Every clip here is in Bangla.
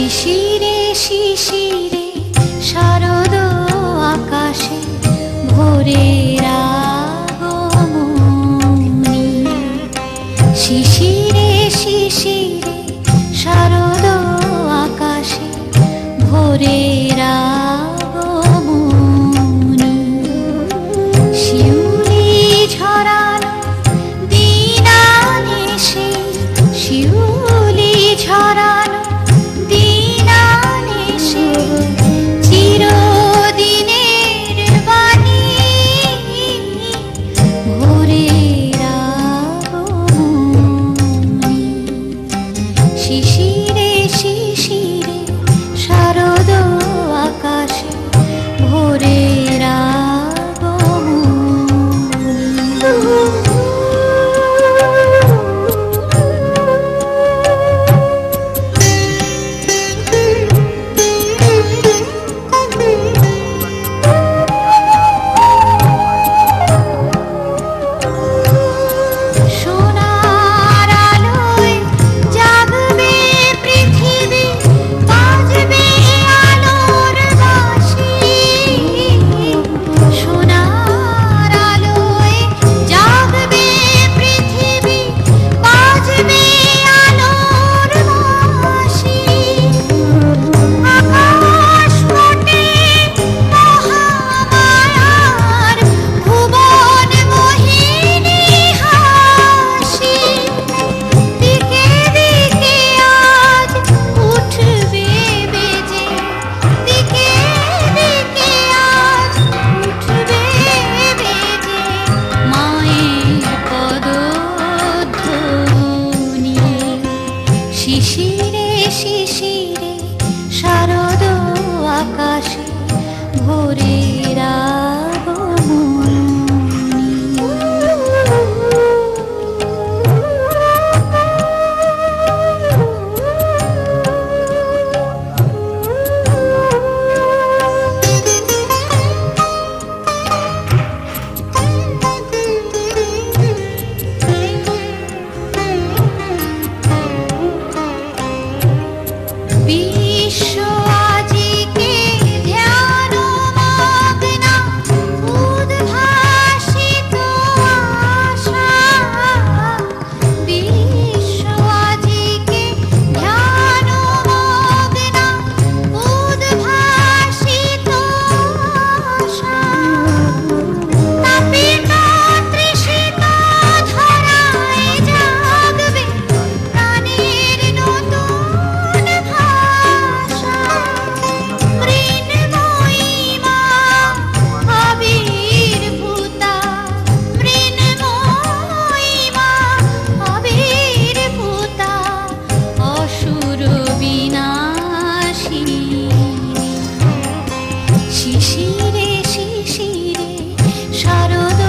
শিশিরে শিশিরে শারদ আকাশে ভোরের আগমনী। শিশিরে শিশিরে শারদ আকাশে ভোরের আগমনী। শিউলি ঝরানো দিন আনেছে, শিউলি ঝরানো দিন আনেছে, চিরদিনের বাণী ভোরের আগমনী। শিশিরে শিশিরে শারদ আকাশে ভোরের শিশিরে শিশিরে শারদ আকাশে ভোরের আগমনী। বিশ্ব আজিকে ধ্যান মগ্না উদ্ভাসিত আশা। বিশ্ব আজিকে ধ্যান মগ্না উদ্ভাসিত আশা। তাপিত তৃষিত ধরায় জাগবে প্রাণের নতুন ভাষা। মৃন্ময়ী মা আবির্ভূতা, মৃন্ময়ী মা আবির্ভূতা, অসুর বিনাশিনী। শিশিরে শিশিরে শারদ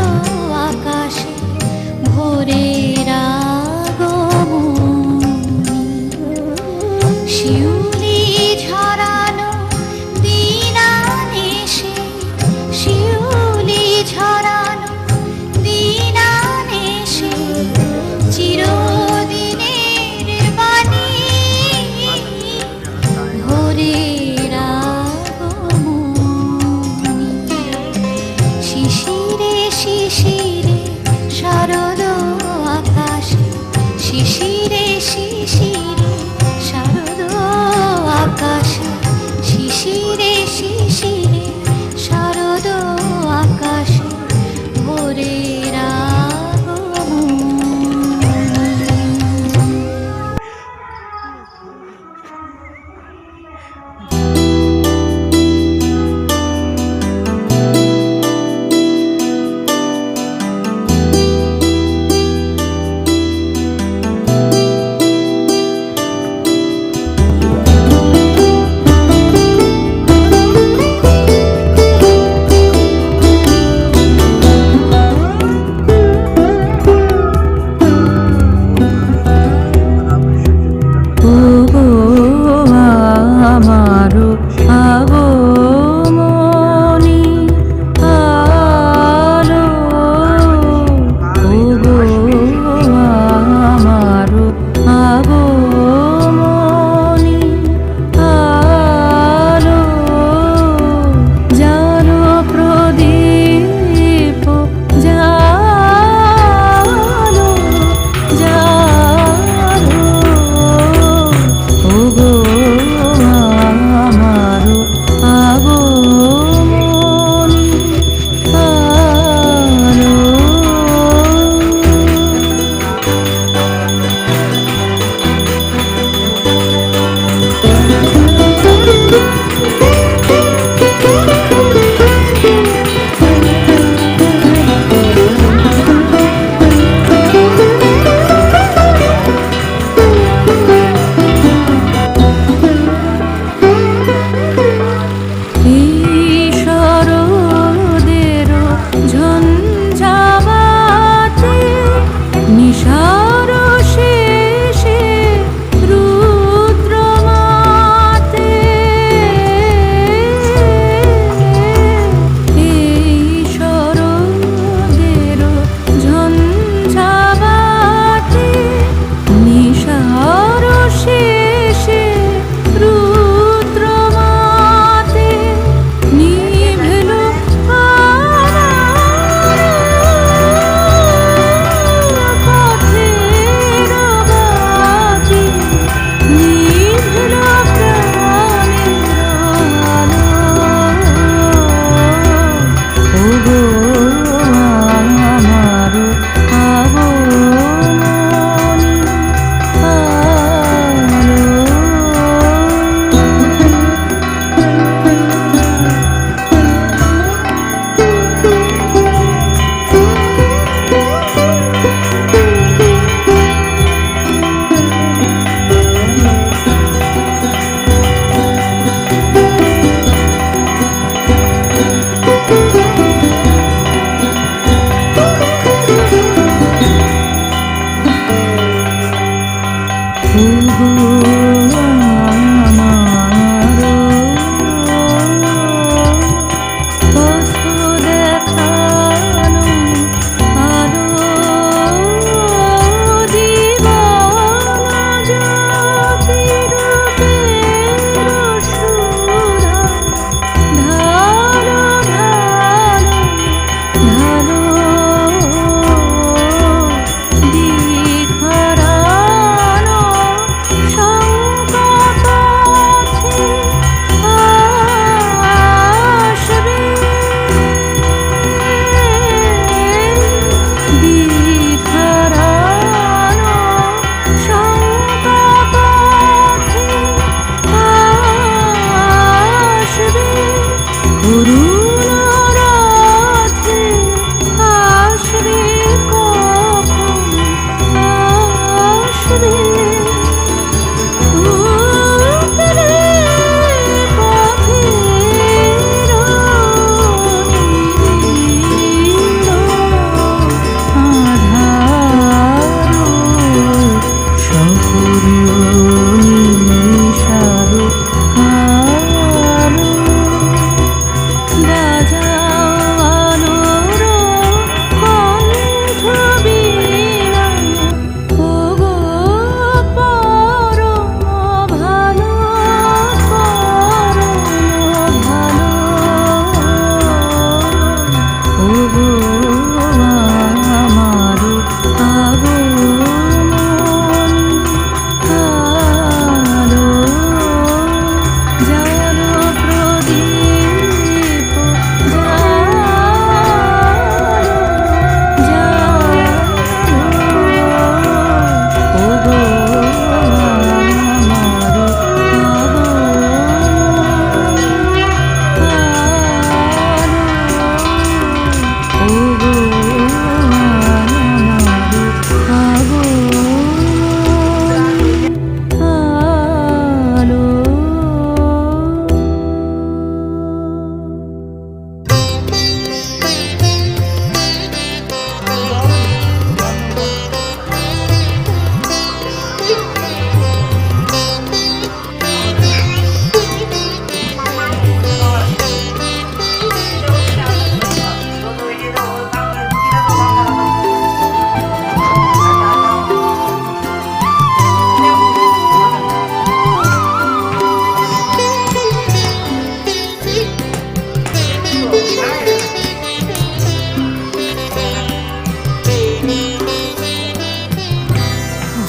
আকাশে ভোরের আগমনী। শিউলি ঝরানো দিন আনেছে, শিউলি ঝরানো দিন আনেছে, চিরদিনের বাণী ভোরের আগমনী। শিশিরে শিশিরে শারদ আকাশে, শিশিরে শিশিরে শারদ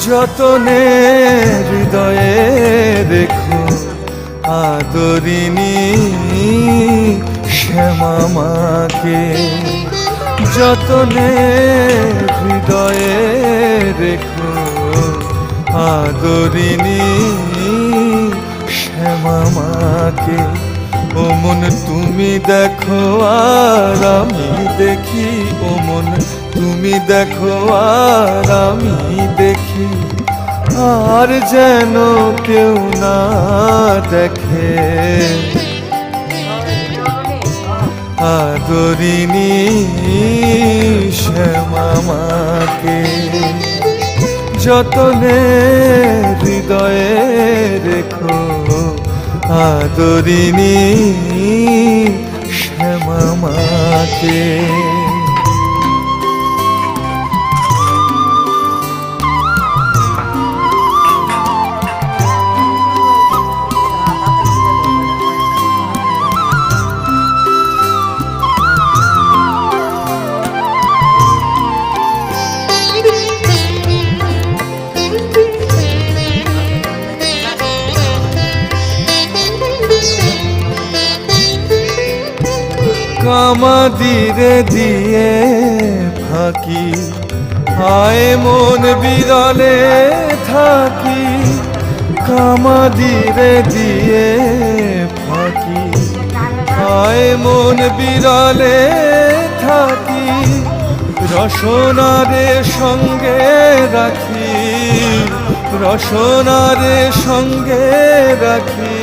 যতনে হৃদয়ে রেখো আদরিনী শ্যামামাকে, যতনে হৃদয়ে রেখো আদরিনী শ্যামামাকে। ও মন তুমি দেখো আর আমি দেখি, ও মন তুমি দেখো আর আমি দেখি, আর যেন কেউ না দেখে আদরিনী শ্যামামাকে। যতনে হৃদয়ে রেখো আদরিনী শ্যামামাকে। কামাদিরে দিয়ে ফাঁকি আয় মন বিরলে থাকি, কামাদিরে দিয়ে ফাঁকি আয় মন বিরলে থাকি। রসনারে সঙ্গে রাখি, রসনারে সঙ্গে রাখি,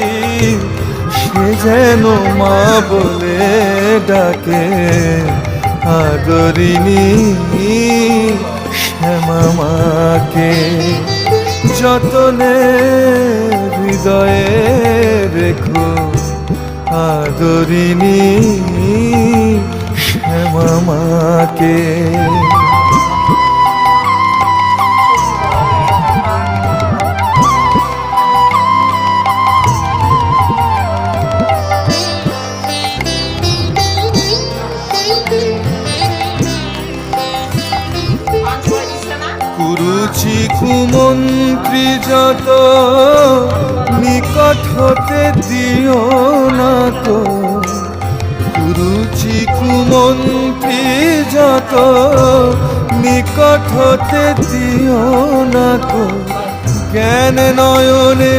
সে যেন মা বলে ডাকে আদরিনী শ্যামামাকে। যতনে হৃদয়ে রেখো আদরিনী শ্যামা মাকে। কুরুচি কুমন্ত্রী যত নিকট হতে দিও না তো, কুরুচি কুমন্ত্রী যত নিকট হতে দিও না তো, জ্ঞান নয়নে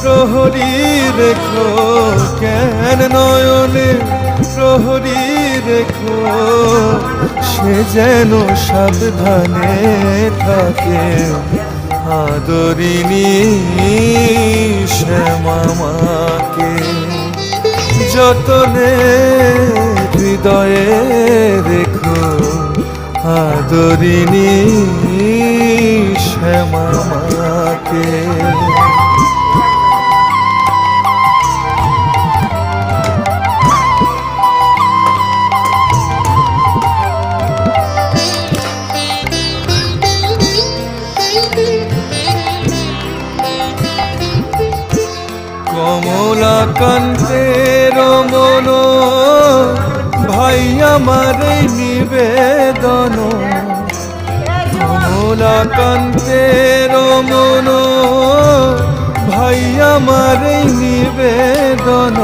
প্রহরী রেখো, জ্ঞান নয়নে প্রহরী রেখো, সে যেন সাবধানে থাকে আদরিনী শ্যামা মাকে। যতনে হৃদয়ে রেখো আদরিনী শ্যামা মাকে। কমলাকান্তের মন ভাই আমার নিবেদন, কমলাকান্তের মন ভাই আমার নিবেদন,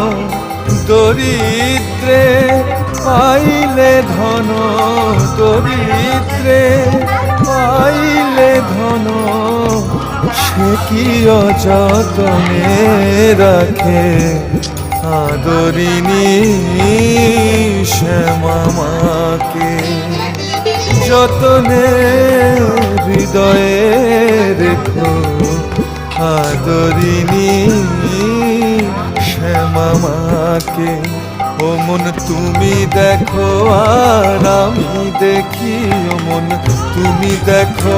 দরিদ্রে পাইলে ধন, দরিদ্রে পাইলে ধন, সে কি অযতনে রাখে আদরিনী শ্যামা মাকে। যতনে হৃদয়ে রেখো আদরিনী শ্যামা মাকে। ও মন তুমি দেখো আর আমি দেখি, ও মন তুমি দেখো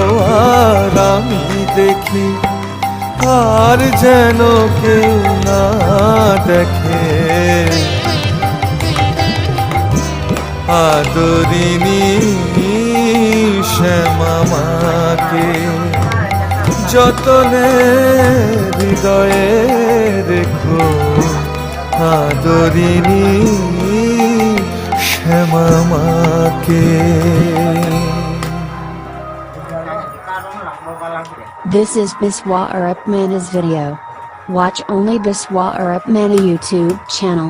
আর আমি দেখি, আর যেন কেউ না দেখে আদরিনী শ্যামা মাকে। যতনে হৃদয়ে রেখো আদরিনী শ্যামা মাকে। This is Biswa Arapmana's video. Watch only Biswa Arapmana YouTube channel.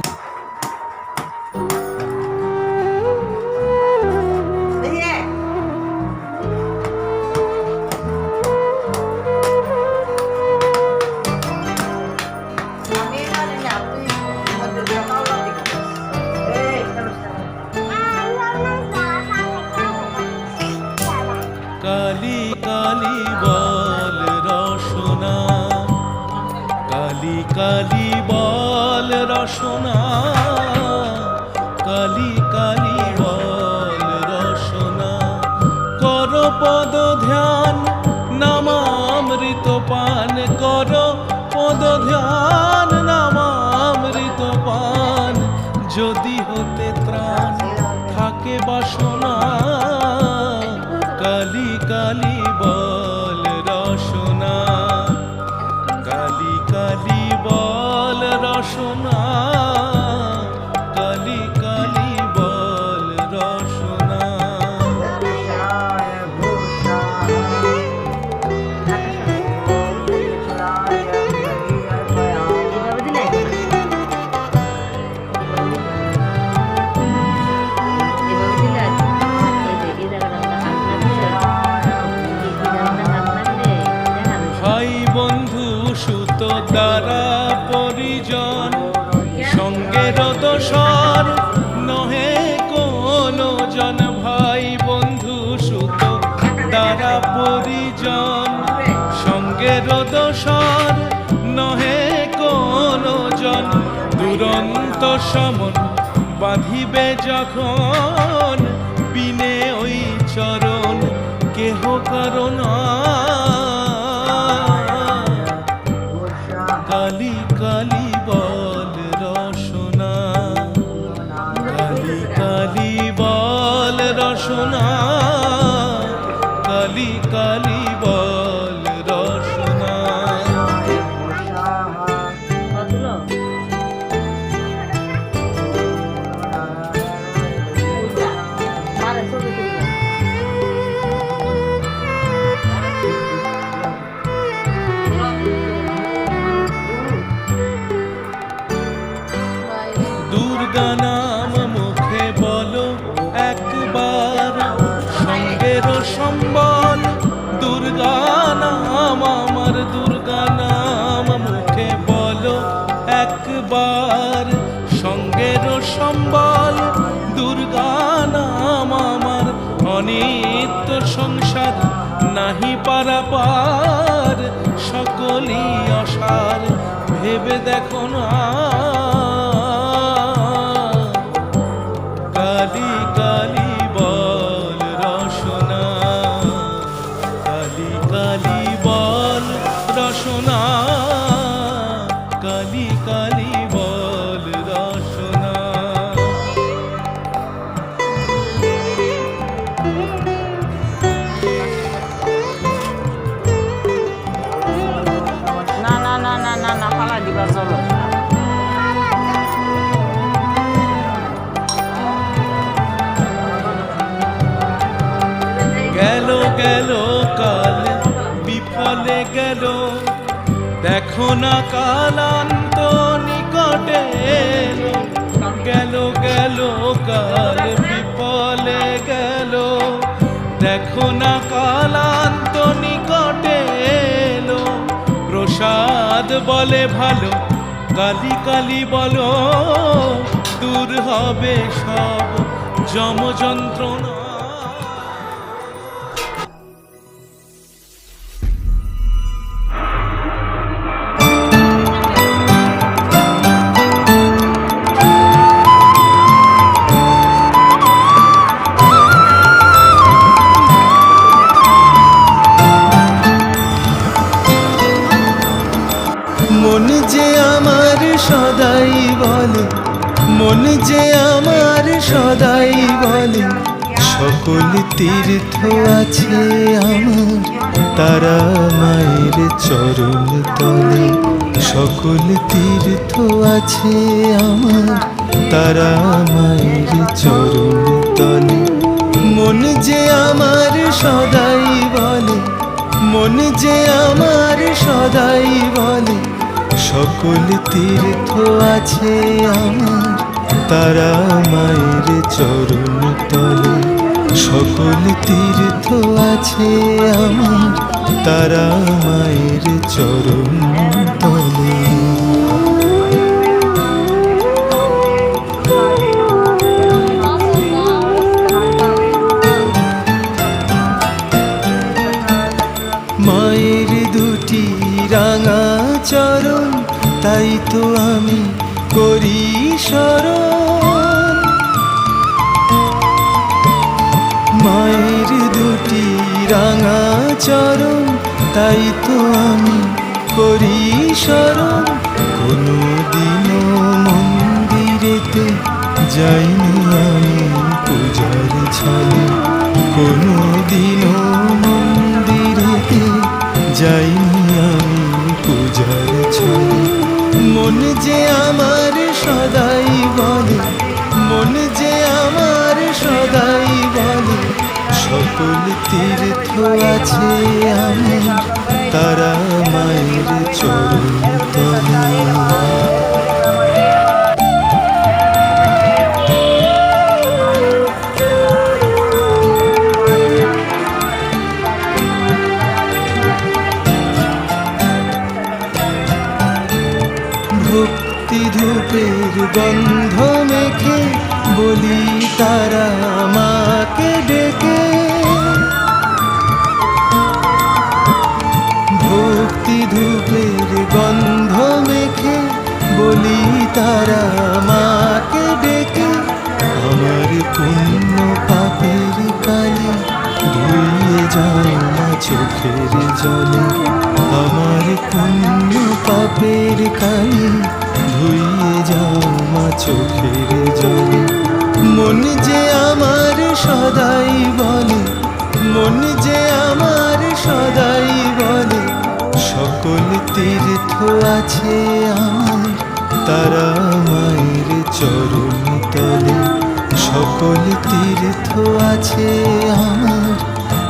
কালি কালি বল রসনা, কালি কালি বল রসনা, কালি কালি বল রসনা, কর পদ ধ্যান নামামৃত পান, কর পদ ধ্যান নামামৃত পান, যদি হতে ত্রাণ থাকে বাসনা, কালি কালি বল রসনা, কালি কালি বল রসনা, কালি কালি বল রসনা। ভাই বন্ধু সুত দ্বারা পরিজন, সঙ্গের দোসর নহে কোনো জন, ভাই বন্ধু সুত দ্বারা পরিজন, সঙ্গের দোসর নহে কোনো জন, দুরন্ত সমন বাঁধিবে যখন, বিনে ওই চরণ কেহ কারণ কালি কালি বল রসনা, কালি কালি বল রসনা, কালি কালি বল রসনা। দুর্গা নাম মুখে বলো একবার, সঙ্গের সম্বল দুর্গা নাম আমার, দুর্গা নাম মুখে বলো একবার, সঙ্গের সম্বল দুর্গা নাম আমার। অনিত্য সংসার নাহি পারাপার, সকলই অসার ভেবে দেখো না। কালি কালি বল রসনা, কালি কালি বল রসনা, কালি কালি বল রসনা। না না না না না না ফালা দিবা চলো। গেল গেল কাল বিফলে গেল, দেখো না কালান্ত নিকটে এলো। গেল গেল কাল বিফলে গেল, দেখো না কালান্ত নিকটে এলো। প্রসাদ বলে ভালো, কালি কালি বলো, দূর হবে সব যম যন্ত্রণা। মন যে আমার সদাই বলে, মন যে আমার সদাই বলে, সকল তীর্থ আছে আমার তারা মায়ের চরণ তলে। সকল তীর্থ আছে আমার তারা মায়ের চরণ তলে। মন যে আমার সদাই বলে, মন যে আমার সদাই বলে, সকল তীর্থ আছে আমার তারা মায়ের চরণ তলে। সকল তীর্থ আছে আমার তারা মায়ের চরণ তলে। মায়ের দুটি রাঙা চরণ, তাই তো আমি করি স্মরণ। মায়ের দুটি রাঙা চরণ, তাই তো আমি করি স্মরণ। কোনো দিনও মন্দিরেতে যাইনি আমি পূজার ছলে, কোনো দিনও মন্দিরেতে যাইনি আমি পূজার ছলে। মন যে আমার সদাই বলে, মন যে আমার সদাই বলে, সকল তীর্থ আছে আমার তারা মায়ের চরণ তলে। ভক্তি ধূপের গন্ধ মেখে বলি তারা মাকে ডেকে। ভক্তি ধূপের গন্ধ মেখে বলি তারা মাকে ডেকে। আমার পুণ্য পাপের কালি ধুইয়ে যাও মা চোখের জলে আমার পুণ্য পাপের কালি ধুইয়ে যাও মা চোখের জলে মন যে আমার সদাই বলে মন যে আমার সদাই বলে সকল তীর্থ আছে আমার তারা মায়ের চরণ তলে সকল তীর্থ আছে আমার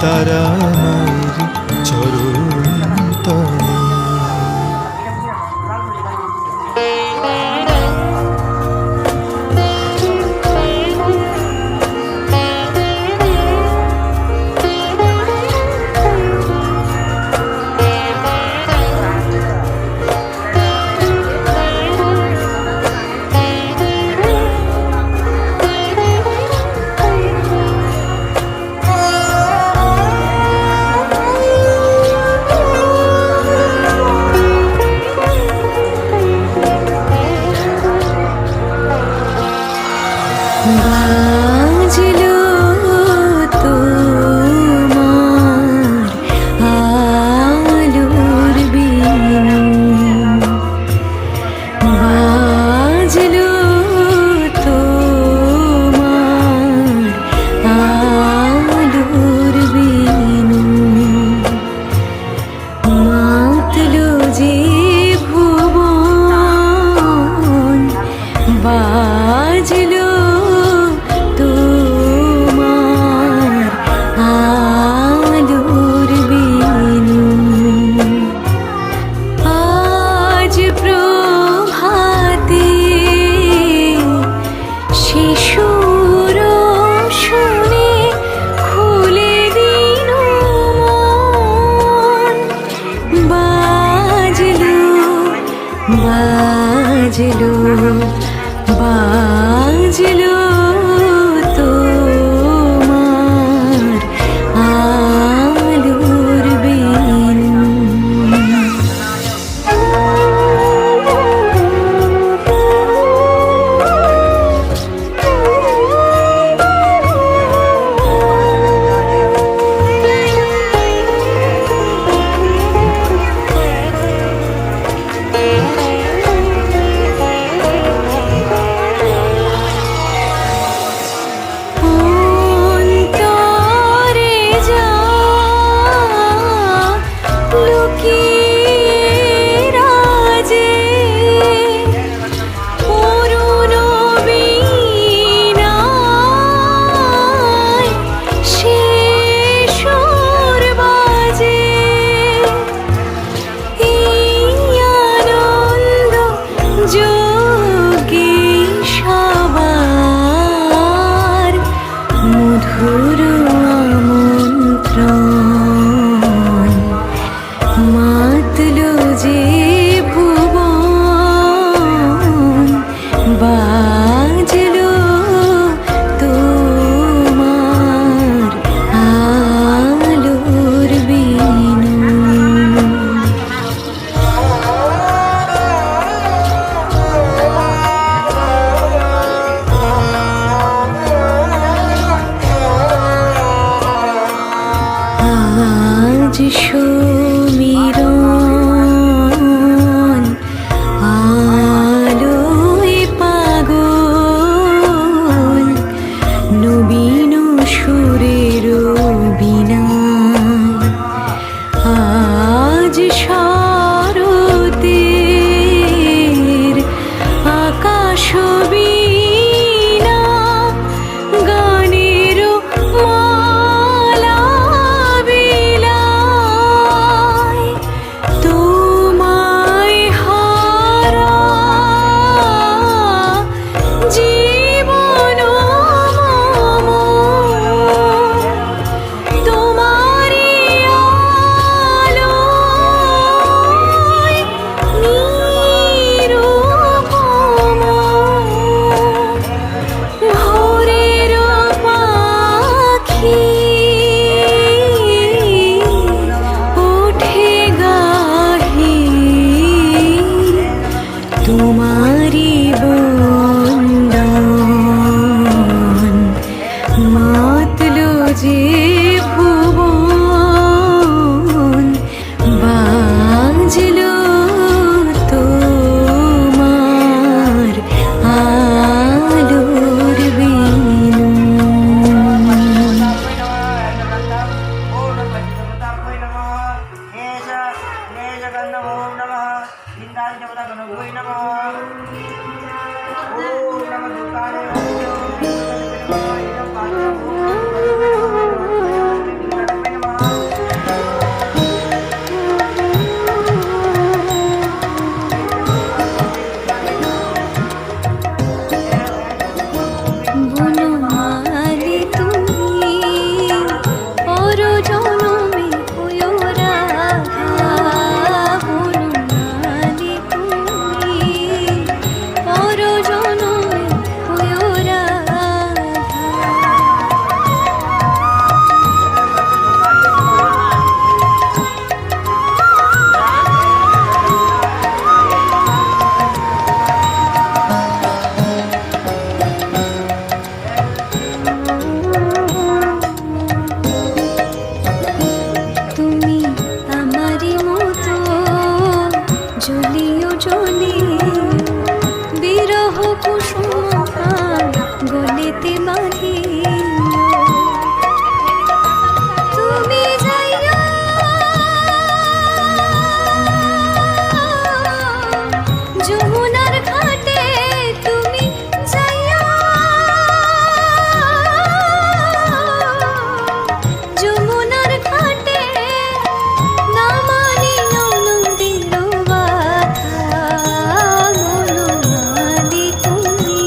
তারা মায়ের চরণ তলে বাজলো তোমার আলোর বিনু বাজলো তোমার আলোর বিনু মাতলো যে ভুবন বাজলো তোমার আলোর বিনু আজ প্রভাতে শিশুর শুনে খুলে দিল মন বাজলো বাজলো বাজলো তোমার আলোর বিনু বনমালী তুমি পর জনমে হয়ো রাধা, বনমালী তুমি পর জনমে হয়ো রাধা। তুমি আমারি মতো জ্বলিও জ্বলিও, বিরহ কুসুম গলেতে বাঁধিও। তুমি যাইও যমুনার ঘাটে, তুমি যাইও যমুনার ঘাটে, নামানি ননদের বাধা, বনমালী তুমি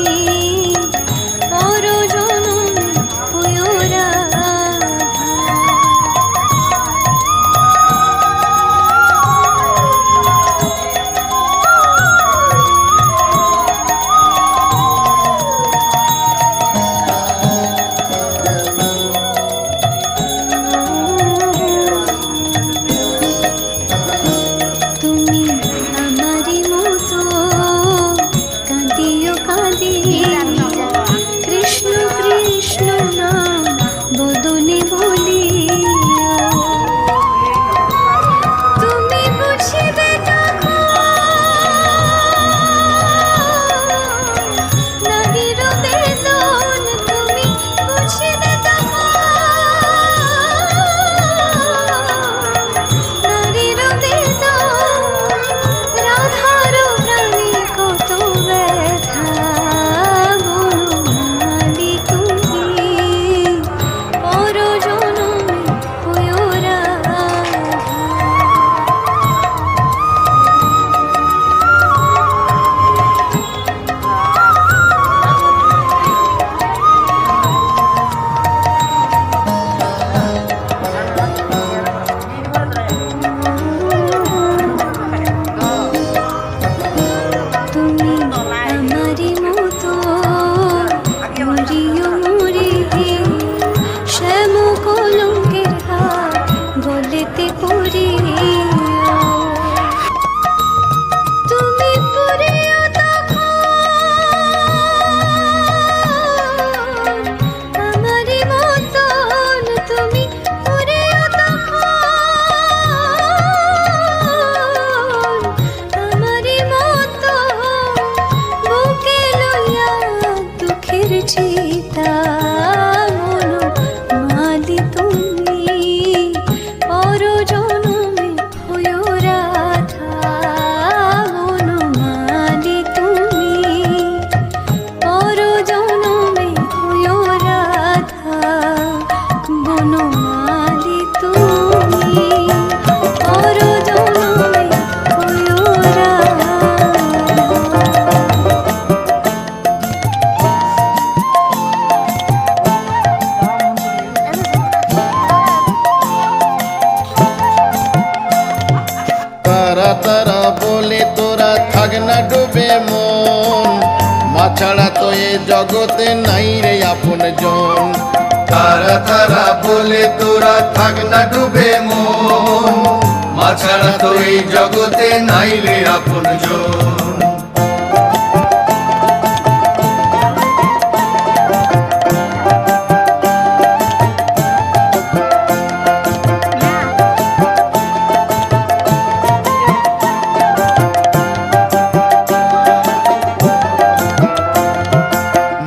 পর জনমে হয়ো রাধা। তুমি আমারি মতো কাঁদিও কাঁদিও, কৃষ্ণ কৃষ্ণ নাম বদনে বলিও। তুমি বুঝিবে তখন নারীর বেদন, তুমি বুঝিবে নারীর বেদন, রাধার প্রাণে কত ব্যথা, বনমালী তুমি পর জনমে হয়ো রাধা। তুমি আমারি মতো মরিও মরিও, শ্যাম কলঙ্কের হাত গলেতে পরিও। তুমি পরিও তখন আমারি মতন, তুমি পরিও তখন আমারি মতন, বুকে লইয়া দুঃখের চিতা, বনমালী তুমি পর জনমে হয়ো রাধা, বনমালী তুমি পর জনমে হয়ো রাধা, বনমালী তুমি পর জনমে হয়ো রাধা। তারা তারা বলে তোরা থাক না ডুবে মন, মা ছাড়া তো এ জগতে নাই রে আপন জন। তারা তারা বলে তোরা থাক না ডুবে মন, মা ছাড়া তো এই জগতে নাই রে আপনজন।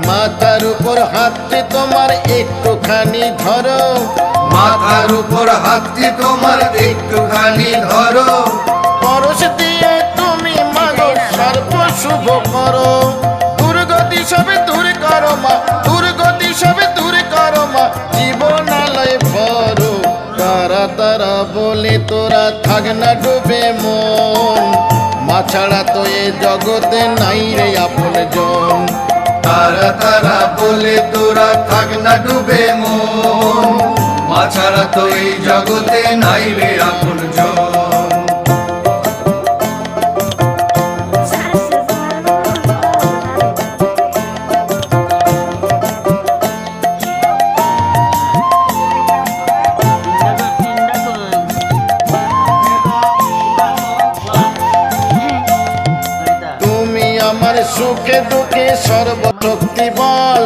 মাথার উপর হাতটি তোমার একটুখানি ধরো, মাথার উপর হাতটি তোমার একটুখানি ধরো, পরশ দিয়ে তুমি মাগো শুভ করো, দুর্গতি সবে দূর করো মা, দুর্গতি সবে দূর করো মা, জীবন আলোয় ভরো। তারা তারা বলে তোরা থাক না ডুবে মন, মা ছাড়া তো এ জগতে নাই রে আপন জন। তারা তারা বলে তোরা থাক না ডুবে মন, মা ছাড়া তো এই জগতে নাই রে আপনজন। তুমি আমার সুখে দুঃখে সর্বশক্তি বল,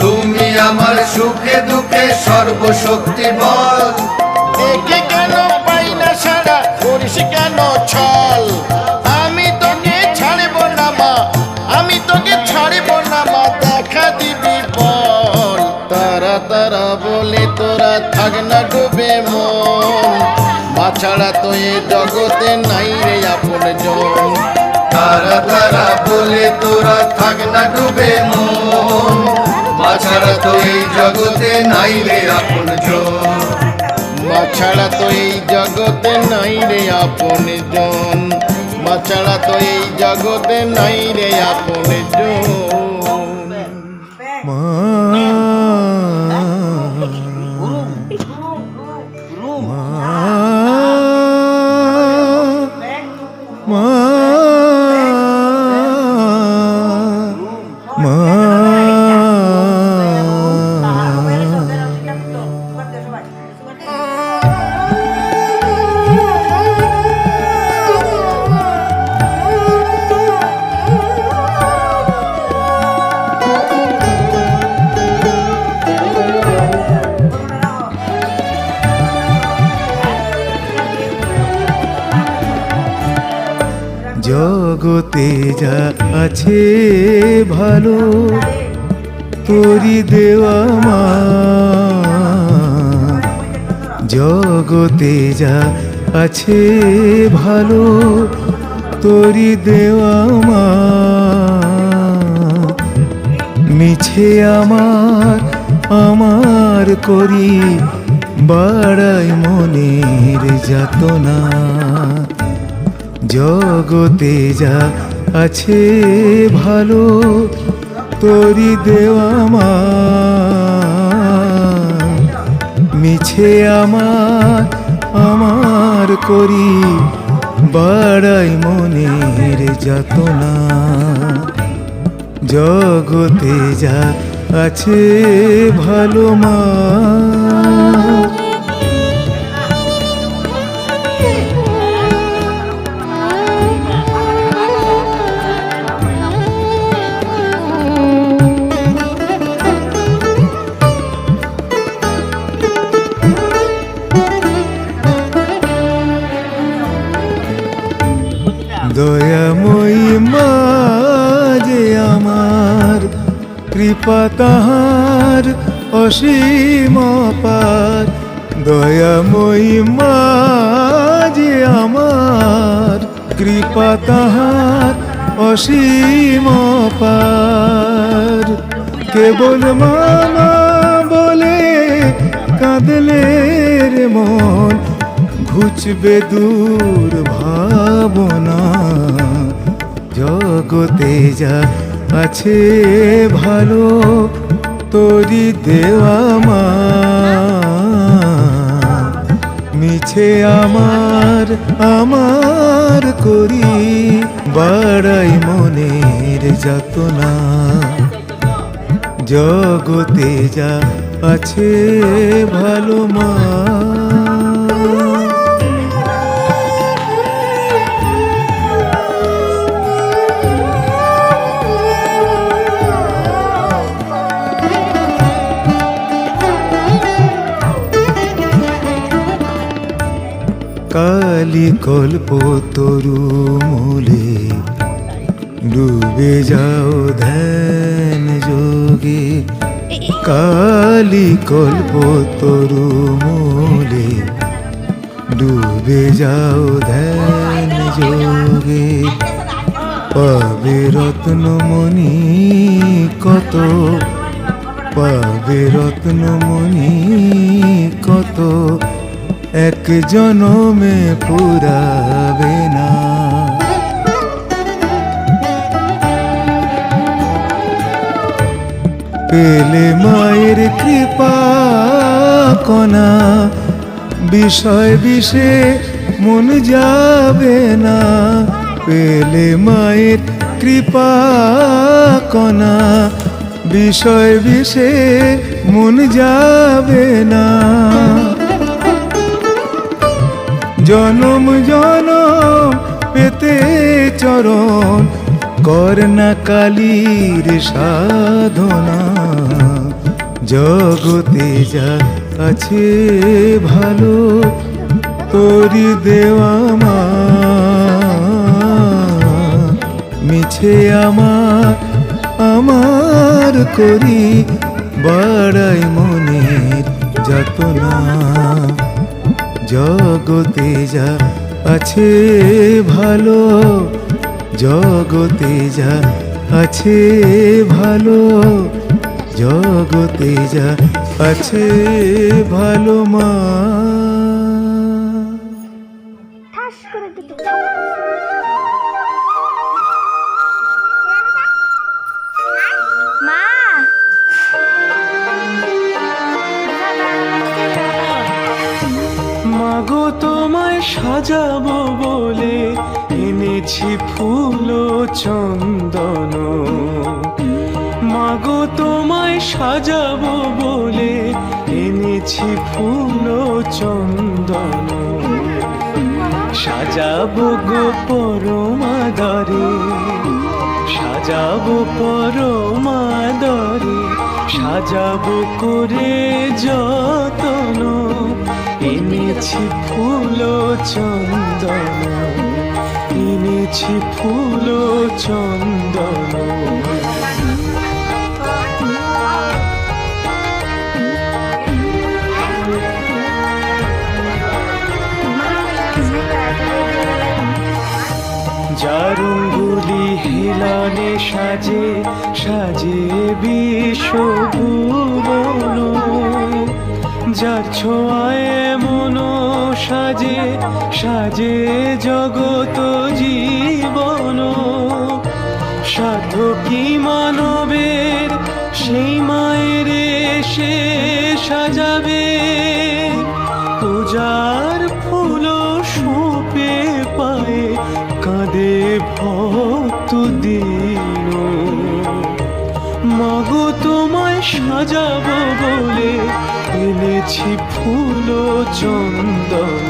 তুমি আমার সুখে দুঃখে সর্বশক্তি বল। দেখে কেন পাই না সারা, করিস কেন ছল, আমি তোকে ছাড়ব না মা, আমি তোকে ছাড়ব না মা, দেখা দিবি বল। তারা তারা বলে তোরা থাক না ডুবে মন, মা ছাড়া তো এ জগতে নাই রে আপন জন। তারা তারা বলে তোরা থাক না ডুবে মন, মা ছাড়া তো এই জগতে নাই রে আপনজন। মা ছাড়া তো এই জগতে নাই রে আপন জন, মা ছাড়া তো এই জগতে নাই রে আপন জন। জগতে যা আছে ভালো তোরি দেওয়া মা, জগতে যা আছে ভালো তোরি দেওয়া মা, মিছে আমার আমার করি বাড়াই মনের যাতনা, জগতে যা আছে ভালো তোরি দেওয়া মা, মিছে আমার আমার করি বাড়াই মনের যাতনা, জগতে যা আছে ভালো মা। দয়াময়ী মা যে আমার, কৃপা তাহার অসীম পার, দয়াময়ী মা যে আমার, কৃপা তাহার অসীম পার, কেবল মামা বলে কাঁদলে রে মন, ঘুচবে দূর ভাবনা, জগতে যা আছে ভালো তোরি দেওয়া মা, মিছে আমার আমার করি বাড়াই মনের যাতনা, জগতে যা আছে ভালো মা। কালি কল্প তরু মূলে ডুবে যাও ধ্যান যোগে, কালি কল্প তরু মূলে ডুবে যাও ধ্যান যোগে, পাবে রত্নমণি কত, পাবে রত্নমণি কত, এক জনমে পুরাবে না। পেলে মায়ের কৃপা কণা, বিষয় বিষে মন যাবে না। পেলে মায়ের কৃপা কণা, বিষয় বিষে মন যাবে না। জনম জনম পেতে চরণ, কর না কালীর সাধনা। জগতে যা আছে ভালো, তোরি দেওয়া মা। মিছে আমার আমার করি বাড়াই মনের যাতনা। জগতে যা আছে ভালো, জগতে যা আছে ভালো, জগতে যা আছে ভালো মা। মা মাগো তোমায় সাজাবো বলে এনেছি ফুল ও চন্দন। মাগো তোমায় সাজাবো বলে এনেছি ফুল ও চন্দন। সাজাবো গো পরমাদরে, সাজাবো পরমাদরে, সাজাবো করে যতন। এনেছি ফুল ও চন্দন, এনেছি ফুল ও চন্দন। যার অঙ্গুলি হেলানে সাজে সাজে বিশ্বভুবন। যার ছোঁয়ায় মন সাজে সাজে জগত জীবন। সাধকী মানবের সেই মায়ের এসে সাজাবে, পূজার ফুল সুপে পায়ে কাঁদে ভক্ত দীন। মাগো তোমায় সাজাবো বলে এনেছি ফুল ও চন্দন,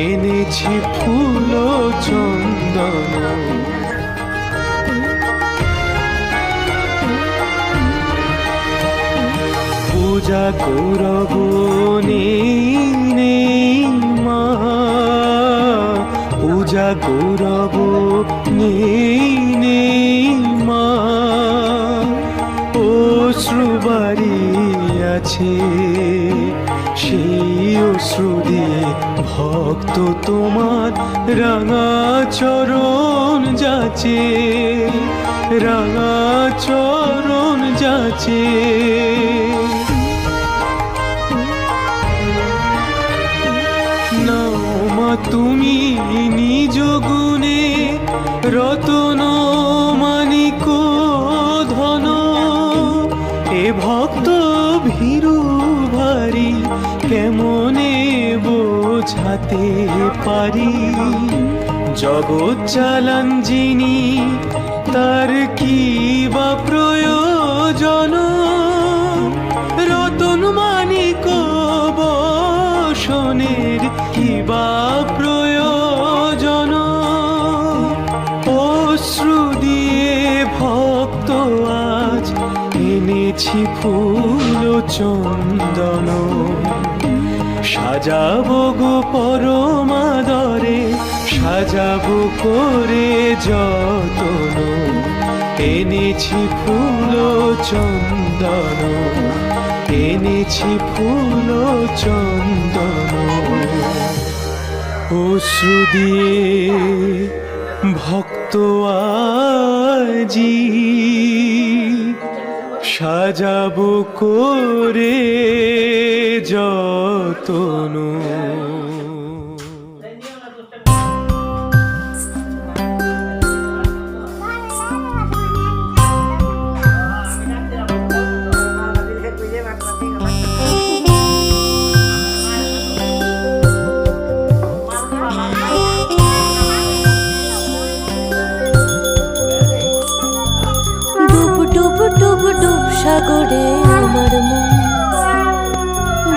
এনেছি ফুল ও চন্দন। পূজা করব নেই মা, পূজা করব নেই মা। অশ্রুবাড়ি আছে সেই অশ্রু দিয়ে ভক্ত তোমার রাঙা চরণ যাচে, রাঙা চরণ যাচে। নাও মা তুমি নিজ গুণে রতন মানিক ধন। এ ভক্ত ভীরু ভারী কেমনে বোঝাতে পারি। জগৎ চালান যিনি তার কি বা প্রয়োজন। রতন মানিক বসনের কি বা প্রয়োজন। অশ্রু দিয়ে ভক্ত আজ এনেছি ফুল ও চন্দন। সাজাবো গো পরমাদরে, সাজাবো করে যতন। এনেছি ফুল ও চন্দন, এনেছি ফুল ও চন্দন। অশ্রু দিয়ে ভক্ত আজি সাজাবো করে যতন। ডুব ডুব ডুব ডুব সাগরে আমার মন,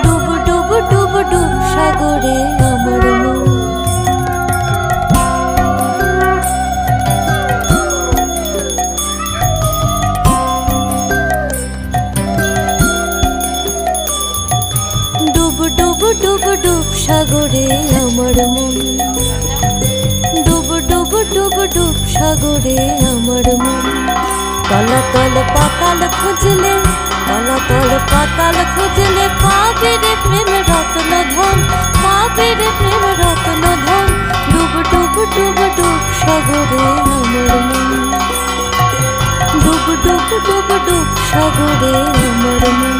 ডুব ডুব ডুব ডুব সাগরে আমার মন। ডুব ডুব ডুব ডুব সাগরে আমার মন, ডুব ডুব ডুব ডুব সাগরে আমার মন। তলাতল পাতাল খুঁজলে, তলাতল পাতাল খুঁজলে পাবে রে প্রেম রত্ন ধন, পাবে রে প্রেম রত্ন ধন। ডুব ডুব ডুব ডুব সাগরে আমার মন, ডুব ডুব ডুব ডুব সাগরে আমার মন।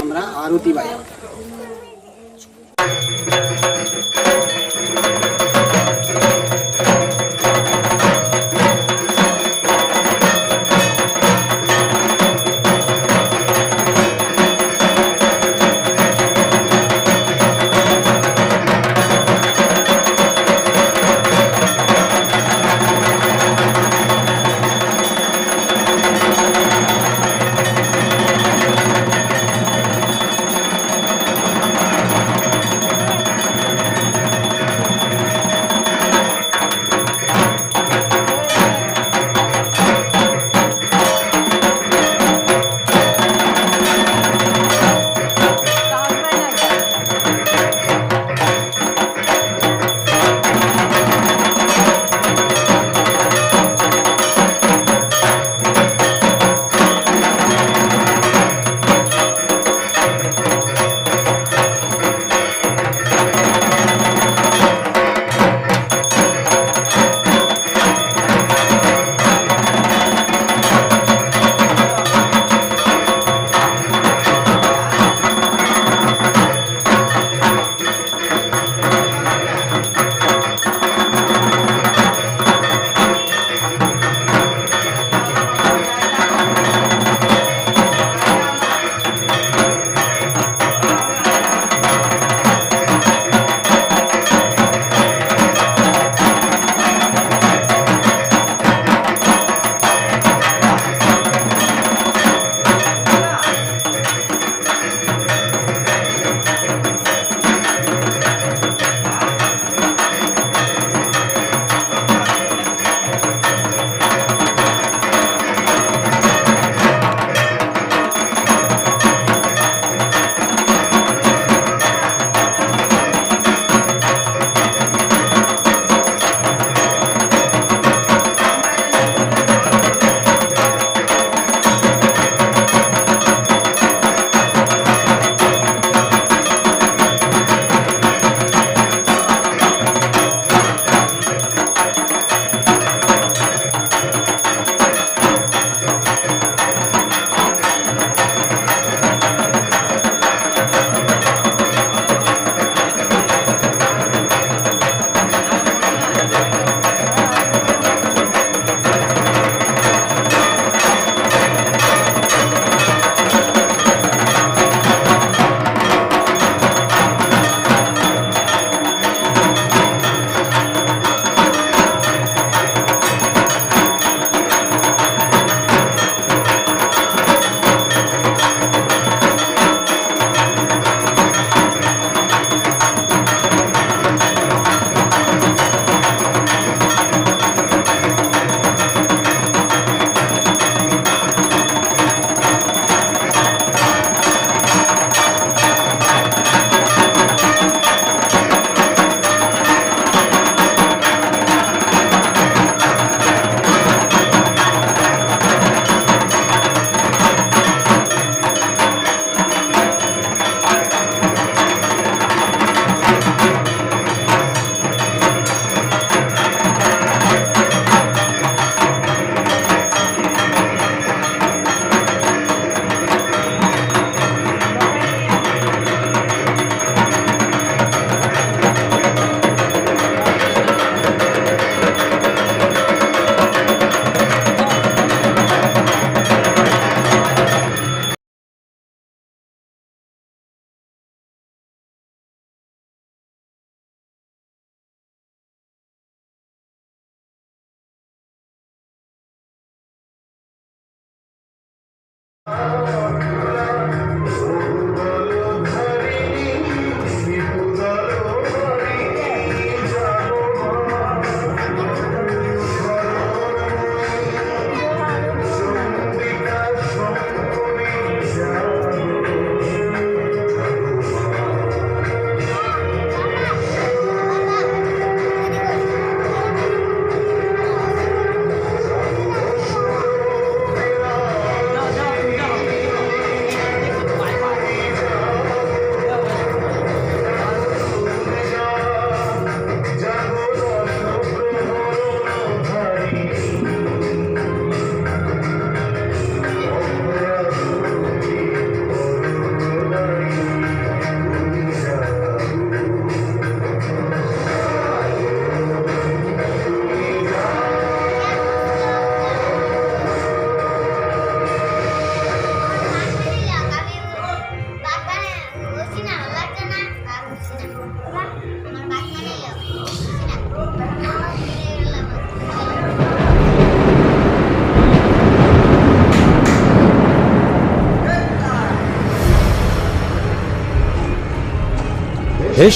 আমরা আরতি বাজাবো। হে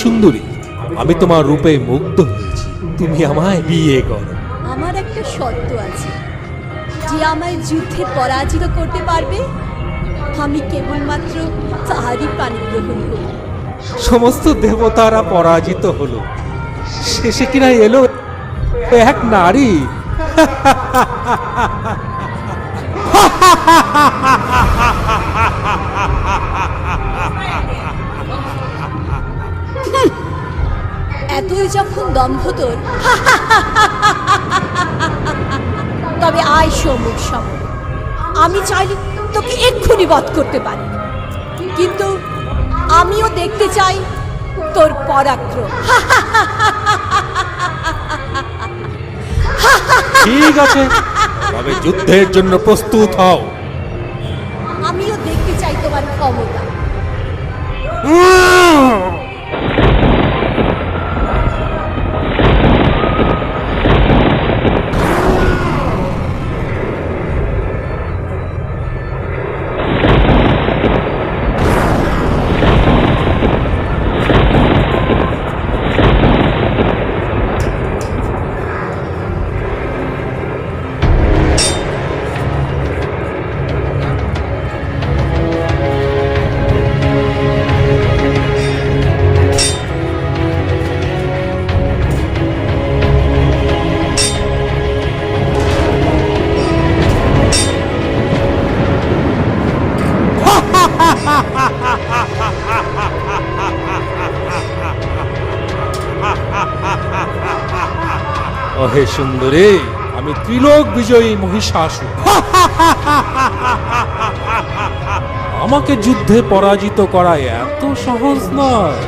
সুন্দরী, আমি তোমার রূপে মুগ্ধ হয়েছি, তুমি আমায় বিয়ে করো। আমার একটা শর্ত আছে, যে আমায় যুদ্ধে পরাজিত করতে পারবে আমি কেবলমাত্র তাহারই পানি গ্রহণ করব। সমস্ত দেবতারা পরাজিত হলো, শেষে কিনা এলো এক নারী। এতই যখন দম্ভ তোর, তবে আয় সম্মুখ সামনে। আমি চাইলে তোকে এক্ষুনি বধ করতে পারি, কিন্তু আমিও দেখতে চাই তোর পরাক্রম। ঠিক আছে, তবে যুদ্ধের জন্য প্রস্তুত হও। আমিও দেখতে চাই তোমার ক্ষমতা। ওহে সুন্দরী, আমি ত্রিলোক বিজয়ী মহিষাসুর। আমাকে যুদ্ধে পরাজিত করা এত সহজ নয়।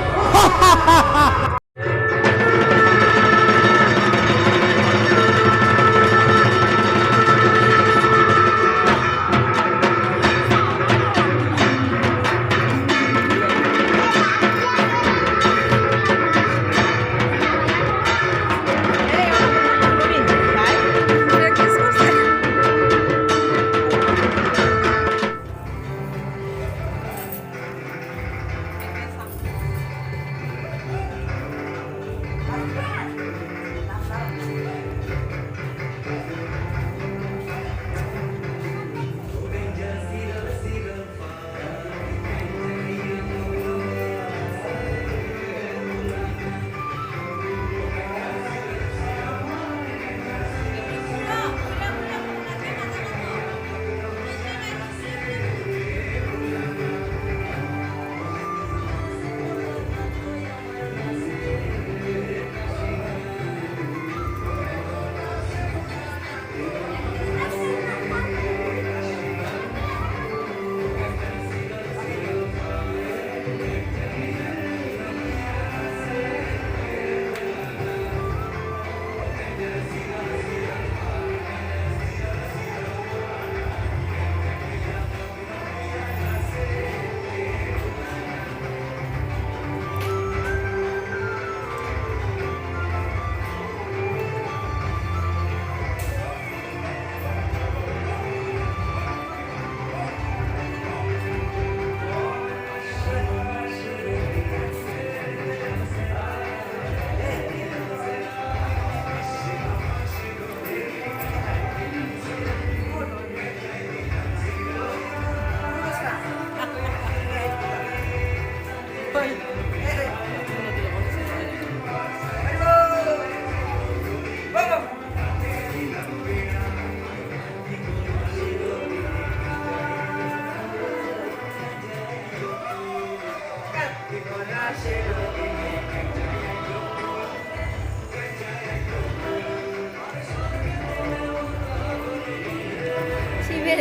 শিবের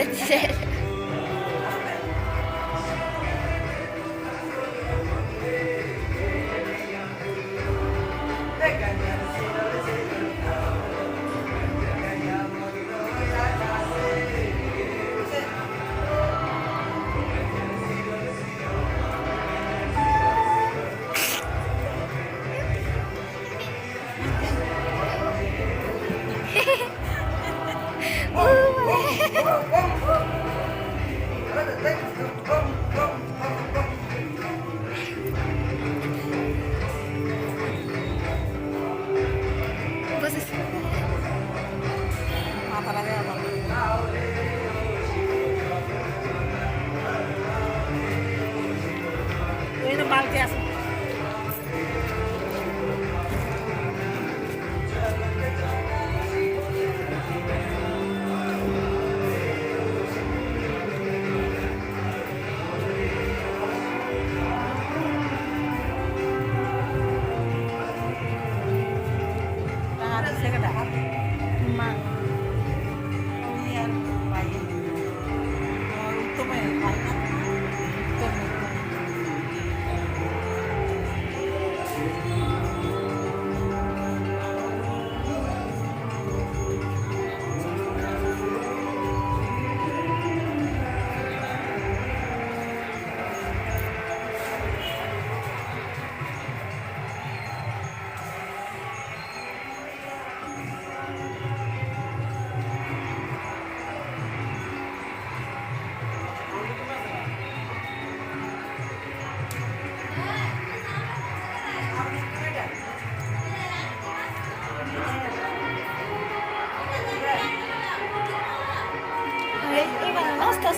বালতি আছে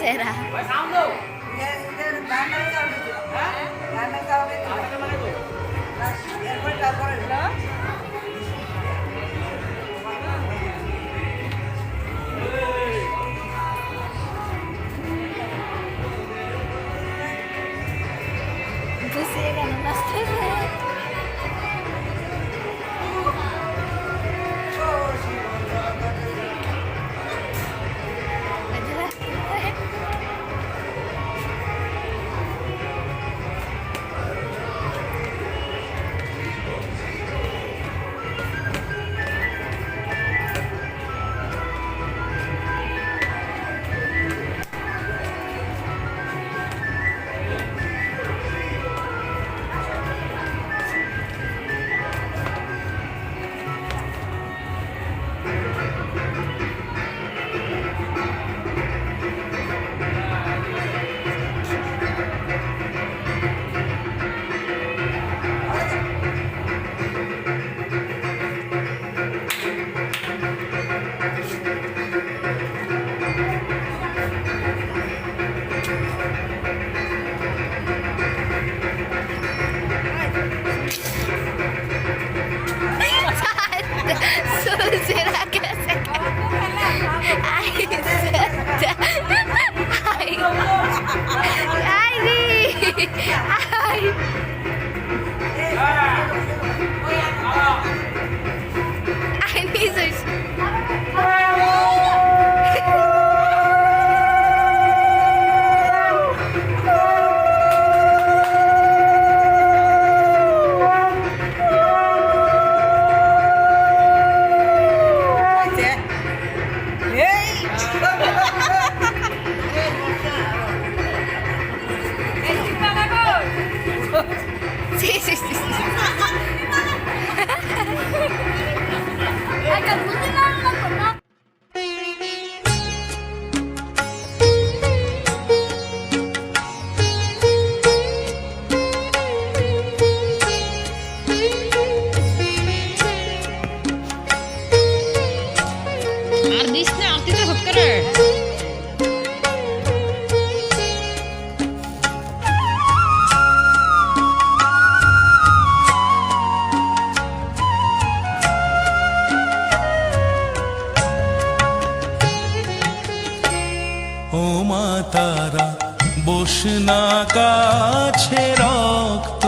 era. Pusieron unas telas. ¿Será que se ay, ay, ay, Jesus. Sí, sí, sí, sí. আর দিস না আরতিতে হট করে ও মা তারা বসনা কাছে রক্ত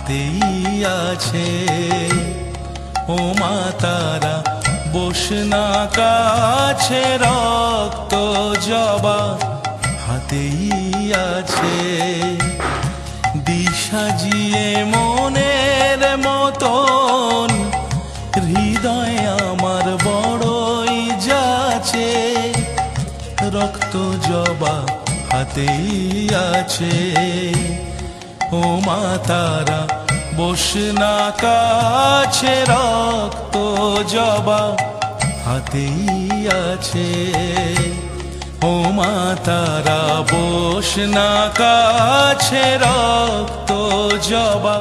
হাতেই আছে। ও মা তারা বস না কাছে, রক্ত জবা হাতেই আছে। দিশাজিয়ে মনের মতন হৃদয় আমার বড়ই যাচ্ছে, রক্ত জবা হাতেই আছে। ও মা তারা বস না কাছে, রক্ত জবা হাতেই আছে। ও মা তারা বস না কাছে, রক্ত জবা।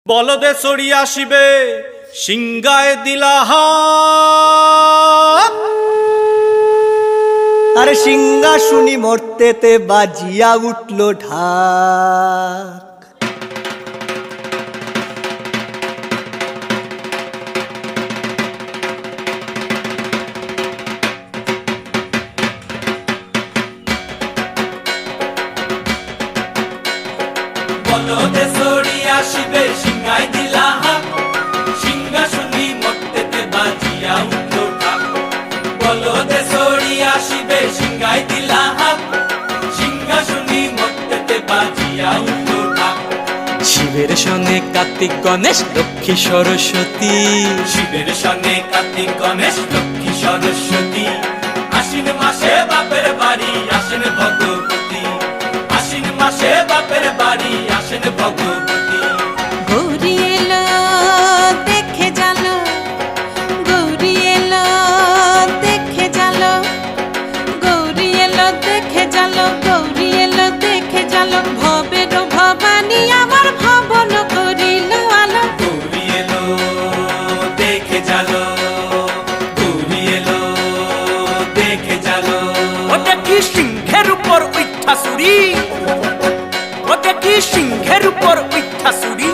বলদে সরি আসিবে সিংগায় দিলাহা। আরে সিংহা শুনি মরতেতে বাজিয়া উঠল ঢাক। বলদে সরি আসিবে সিংহায় দিলাহা, সিংহা শুনি মরতেতে বাজিয়া উঠল ঢাক। বলদে সরি আসিবে সিংহায় দিলাহা, সিংহা শুনি মরতেতে বাজিয়া উঠল ঢাক। শিবের সঙ্গে কার্তিক গণেশ লক্ষ্মী সরস্বতী, শিবের সঙ্গে কার্তিক গণেশ লক্ষ্মী সরস্বতী, আশ্বিন মাসে বাপের বাড়ি আসেন ভগবতী, আশ্বিন মাসে বাপের বাড়ি আসেন ভগবতী। গৌরী এলো দেখে জানো, গৌরী এলো দেখে জানো, গৌরী এলো দেখে জানো, গৌরী এলো দেখে জানো, ভবের ভবানী আমার ভবন করিল আলো। গৌরী এলো দেখে জালো, গৌরী এলো দেখে জালো। ওটা কি সিংহের উপর উঠা সুরি, ওটা কি সিংহের উপর উঠা সুরি,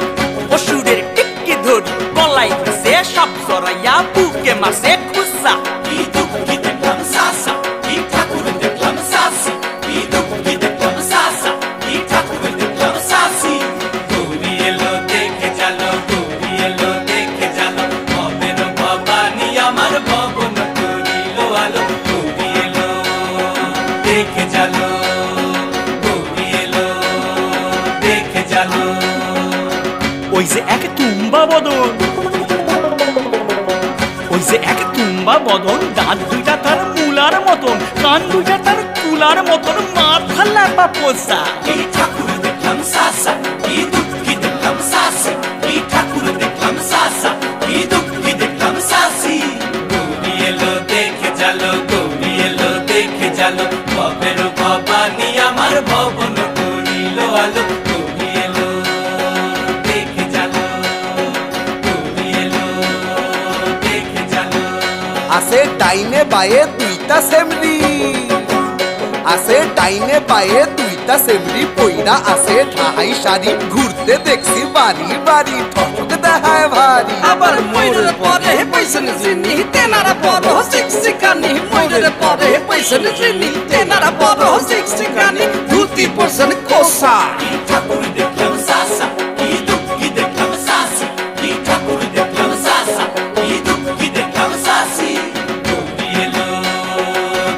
অসুরের টিক্কি ধরি গলায় সে সব জড়াইয়া বুকে মাসে খুসা। কি দুঃখী দেখলাম সাসা, কি ঠাকুর দেখলাম সাসি, কি দুঃখী দেখলাম সাসা, কি ঠাকুর দেখলাম সাসি। গৌরী এলো দেখে জালো, গৌরী এলো দেখে জালো, ভবের ভবানী আমার ভবন করিল আলো। গৌরী এলো দেখে জালো, গৌরী এলো দেখে জালো। ওই যে এক তুম্বা বদন, ওই যে এক তুম্বা বদন, দাঁত দুইটা তার মূলার মতন, কান দুইটা তার তুলার মতন, মাথা লাপা পোষা। কি ঠাকুর দেখলাম সাসা, কি দুঃখী দেখলাম সাসি, কি ঠাকুর দেখলাম সাসা, কি দুঃখী দেখলাম সাসি। গৌরী এলো দেখে জালো, গৌরী এলো দেখে জালো, ভবের ভবানী আমার ভবন করিল আলো। গৌরী এলো দেখে জালো, গৌরী এলো দেখে জালো। আসে ডাইনে বায়ে দুইটা সেমরি, আসে ডাইনে বায়ে দুইটা সেমরি, পইরা আসে ঠাহাই শাড়ি, ঘুরতে দেখছি বাড়ি বাড়ি, ঠক দেখায় ভারী। আবার ময়ূরের পরে পয়সা নিজিনি, তেনারা বড় শিক্ষিকানি, ময়ূরের পরে পয়সা নিজিনি, তেনারা বড় শিক্ষিকানি, ধুতি পরছেন কোসা। কি ঠাকুর দেখলাম সাসা, কি দুঃখী দেখলাম সাসি, কি ঠাকুর দেখলাম সাসা, কি দুঃখী দেখলাম সাসি। গৌরী এলো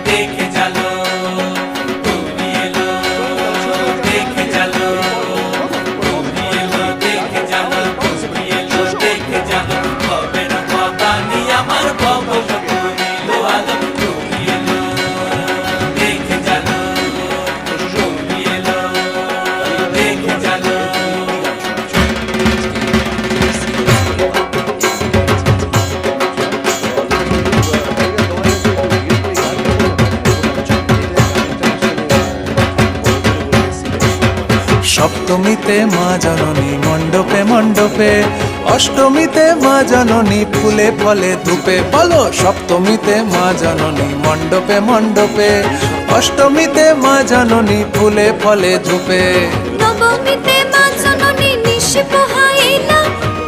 দেখে জালো, গৌরী এলো দেখে জালো, গৌরী এলো দেখে জালো, গৌরী এলো দেখে জালো, ভবের ভবানী আমার ভবন করিল আলো। গৌরী এলো দেখে জালো, গৌরী এলো দেখে জালো। সপ্তমীতে মা জননী মণ্ডপে মণ্ডপে, অষ্টমীতে মা জননী ফুলে ফলে ধূপে। বলো সপ্তমীতে মা জননী মণ্ডপে মণ্ডপে, অষ্টমীতে মা জননী ফুলে ফলে ধূপে। নবমীতে মা জননী নিশি পোহাইলা,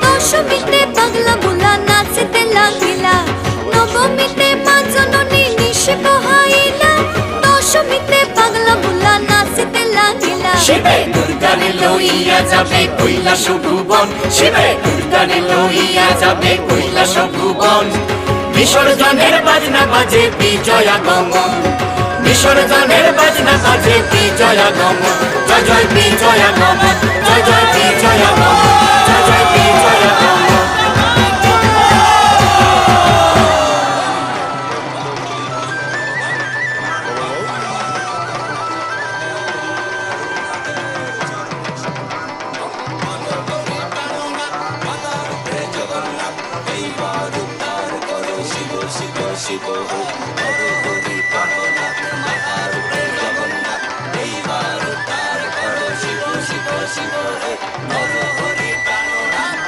দশমীতে পাগলা বুলা নাচতে লাগিলা। নবমীতে মা জননী নিশি পোহাইলা, দশমীতে পাগলা বুলা নাচতে লাগিলা। শিবে দুর্গারে লইয়া যাবে কৈলাস ভুবন, শিবে দুর্গারে লইয়া যাবে কৈলাস ভুবন। বিসর্জনের বাজনা বাজে বিজয়া গমন, বিসর্জনের বাজনা বাজে বিজয়া গমন। জয় জয় বিজয়া গমন, জয় জয় বিজয়া গমন, জয় জয় বিজয়া গমন। শিব শিব শিব হে নর হরি প্রাণনাথ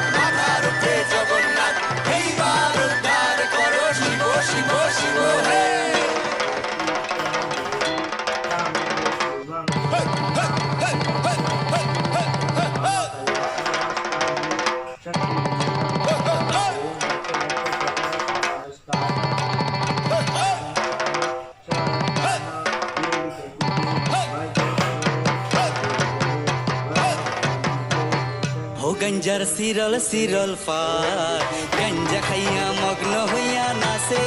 গঞ্জার সিরল সিরল পার গঞ্জা খাইয়া মগ্ন হইয়া নাচে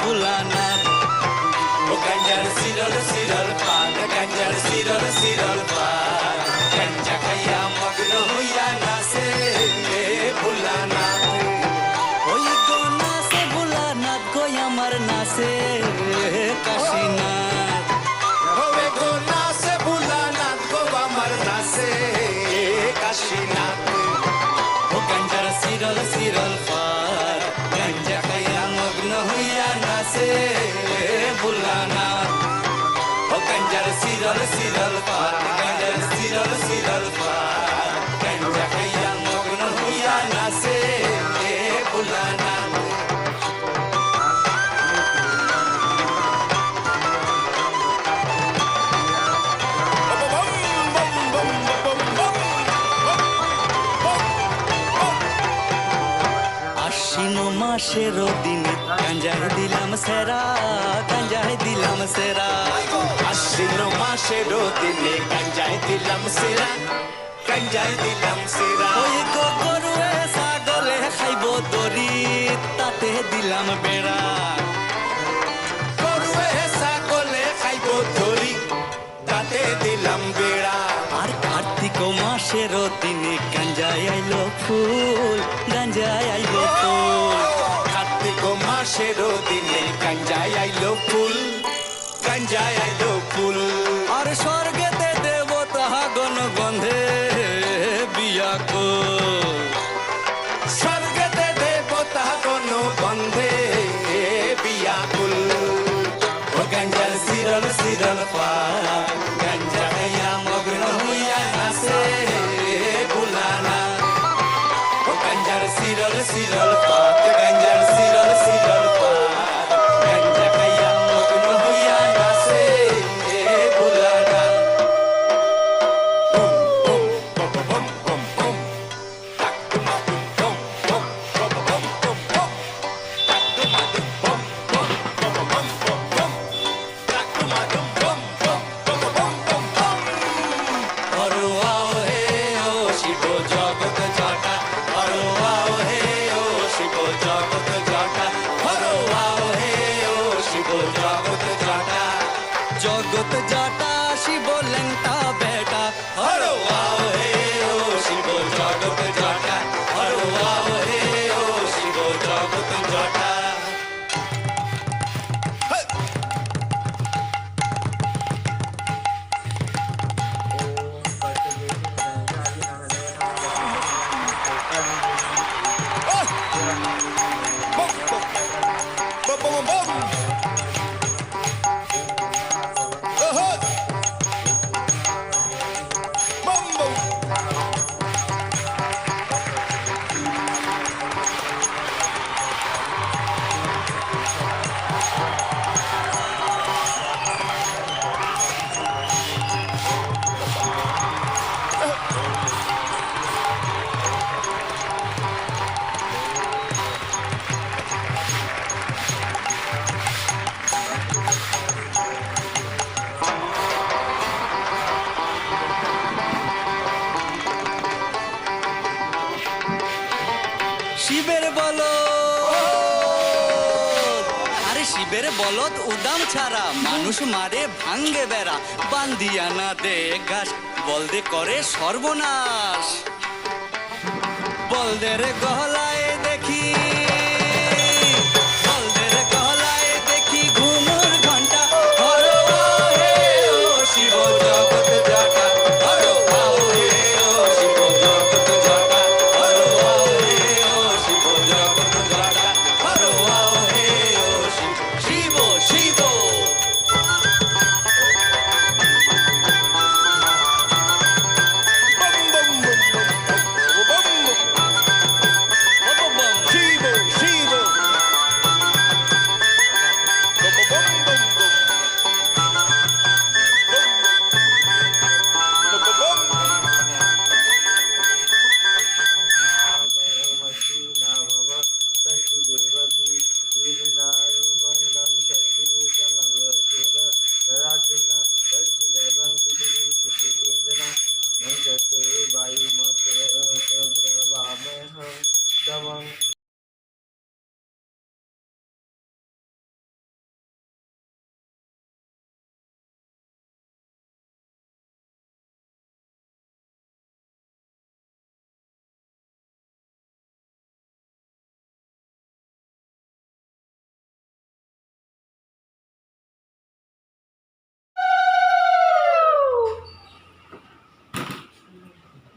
ভোলানাথ ও গঞ্জার সিরল সিরল পান গঞ্জার সিরল সিরল পান গঞ্জা খাইয়া মগ্ন হইয়া নাচে ভোলানাথ ওই গো নাচে ভোলানাথ গো আমার নাচে কাশীনাথ ওরে গো নাচে ভোলানাথ গো আমার নাচে কাশীনাথ ও গঞ্জার সিরল সিরল পার গঞ্জা খাইয়া মগ্ন হইয়া নাচে ভোলানাথ ও গঞ্জার সিরল সিরল পান গঞ্জার সিরল সিরল পান গঞ্জা খাইয়া মগ্ন হইয়া নাচে ভোলানাথ আশ্বিন মাসের দিনে গাঞ্জায় দিলাম সেরা গাঞ্জায় দিলাম সেরা আশ্বিন মাসের দিনে গঞ্জায় দিলাম সেরা গঞ্জায় দিলাম সেরা ওই গো গরুয়ে ছাগলে খাইব দড়ি তাতে দিলাম বেড়া গরুয়ে ছাগলে খাইব ধরি তাতে দিলাম বেড়া আর কার্তিক মাসের দিনে গাঞ্জায় আইলো ফুল গাঞ্জায় আইলো ফুল কার্তিক মাসের দিনে গঞ্জায় আইলো ফুল গঞ্জায় আইলো ফুল আর স্বর্গেতে দেবতা গণ গন্ধে বিয়া কো স্বর্গতে দেবতা কোন বন্ধে বিয়াকুল ও গঞ্জার সিরল সিরল পা গঞ্জা খাইয়া মগ্ন হইয়া নাচে ভোলানা ও গঞ্জার সিরল সিরল পা গঞ্জার সিরল সিরল পা গঞ্জা খাইয়া মগ্ন হইয়া নাচে ভোলানা জগত জটা শিব লেংটা বেটা হরো আও হে ও শিব জগত জটা হরো আও হে ও শিব জগত জটা শিবের বলদ আরে শিবের বলদ উদাম ছাড়া মানুষ মারে ভাঙ্গে বেড়া বান্দিয়া না দে ঘাস বলদে করে সর্বনাশ বলদের গহলায় দেখি বলদের গহলায় দেখি ঘুমুর ঘন্টা হরো আও হে ও শিব জগত জটা হরো আও হে ও শিব জগত জটা হরো আও হে ও শিব জগত জটা হরো আও হে ও শিব শিব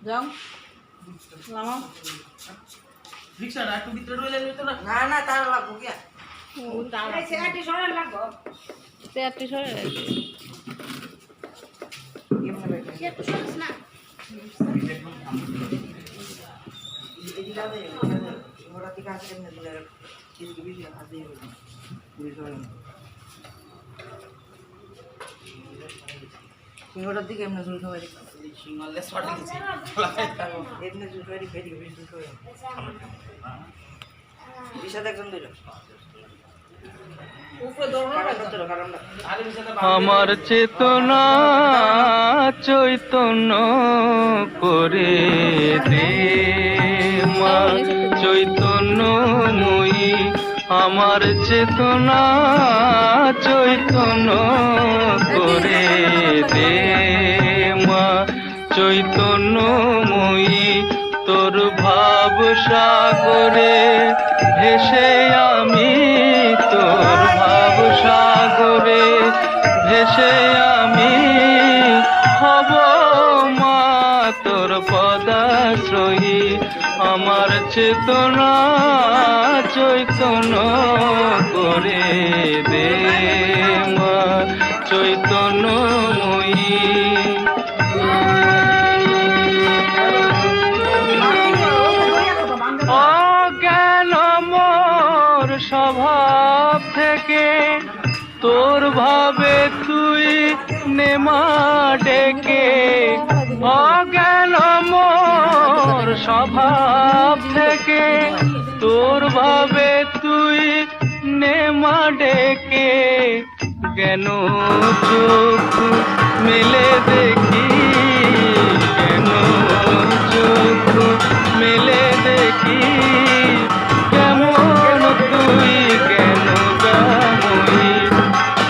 যাও নামা রিকশাটা একটু ভিতরে রইলে তো না না না তার লাগবো কি চেয়ারটি সরে লাগবো চেয়ারটি সরে সিংহটার দিকে এমনি ঝুল সবাই সিংহলে শর্ট দিচ্ছে এমনি ঝুল সবাই ফেরি ঝুল সবাই বিশাদ একজন দিল আমার চেতনা চৈতন্য করে দে মা চৈতন্যময়ী আমার চেতনা চৈতন্য করে দে মা চৈতন্যময়ী তোর ভাব সাগরে ভেসে আমি তোর ভাব সাগরে ভেসে আমি হব মা তোর পদাশ্রয়ী আমার চেতনা চৈতন্য করে দে মা চৈতন্যময়ী অজ্ঞান মোর স্বভাব থেকে তোর ভাবে তুই নেমা ডেকে অজ্ঞান মোর স্বভাব থেকে তোর ভাবে তুই নেমা ডেকে জ্ঞান চোখ মেলে দেখি জ্ঞান চোখ মেলে দেখি কেমন তুই কেন গামই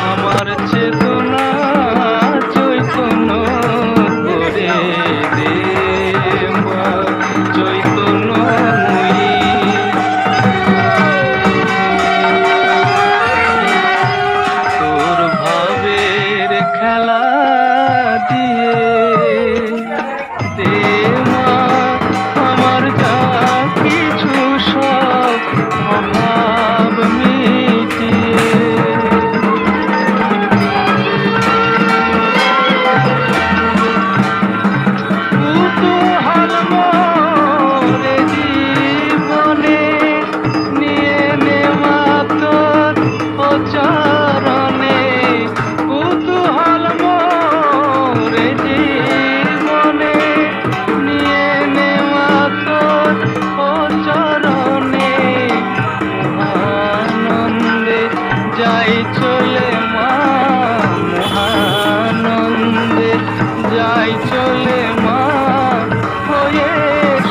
আমার চেতনা চৈতন্য করে দে মা চৈতন্যময়ী তোর ভাবের খেলা দিয়ে দে মা আমার যা কিছু সব অভাব মিটিয়ে কুতূহল মোরে জীবনে নিয়ে নেওয়া তোর চরণে কুতূহল মোরে জীবনে নিয়ে নেওয়া তোর চরণে মহানন্দে যাই চলে মা মহানন্দে যাই চলে মা হয়ে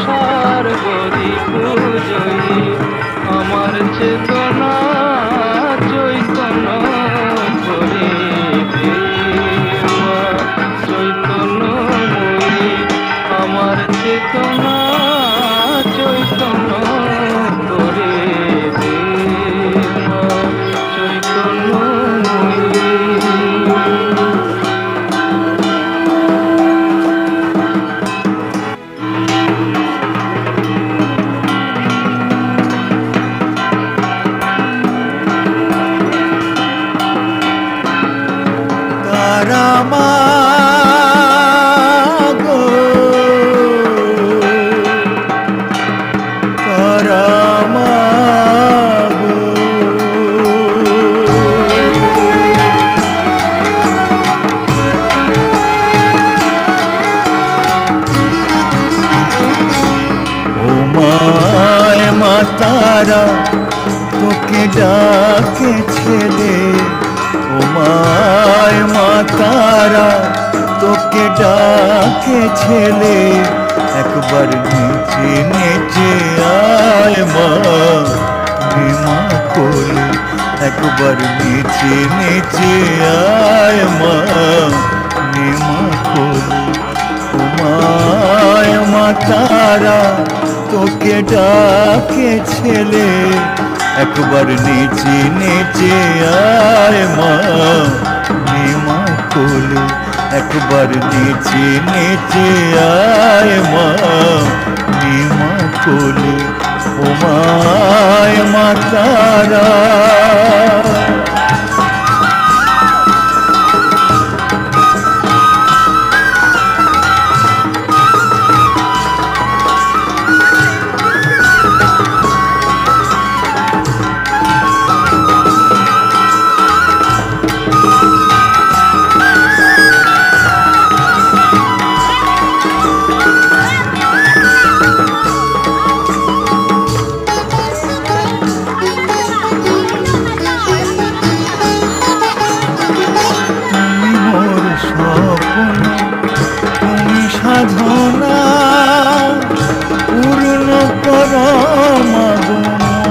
স্বর্গরি পূজয়ী আমার চেতনা চৈতন্য করে দে মা চৈতন্যময়ী আমার চেতনা চৈতন্য করে দে মা চৈতন্যময়ী তারা তোকে ডাকে ছেলে ও মায় মা তারা তোকে ডাকে ছেলে একবার নিচে নিচে আয় মা মা কোলে একবার নিচে নিচে আয় মা মা কোলে ও মায় মা তারা তোকে ডাকে ছেলে একবার নিচে নিচে আয় মা মা কোলে একবার নেচে নেচে আয় মা নিমা কোলে ও মায় মা তারা সাধনা পূর্ণ কর মাগো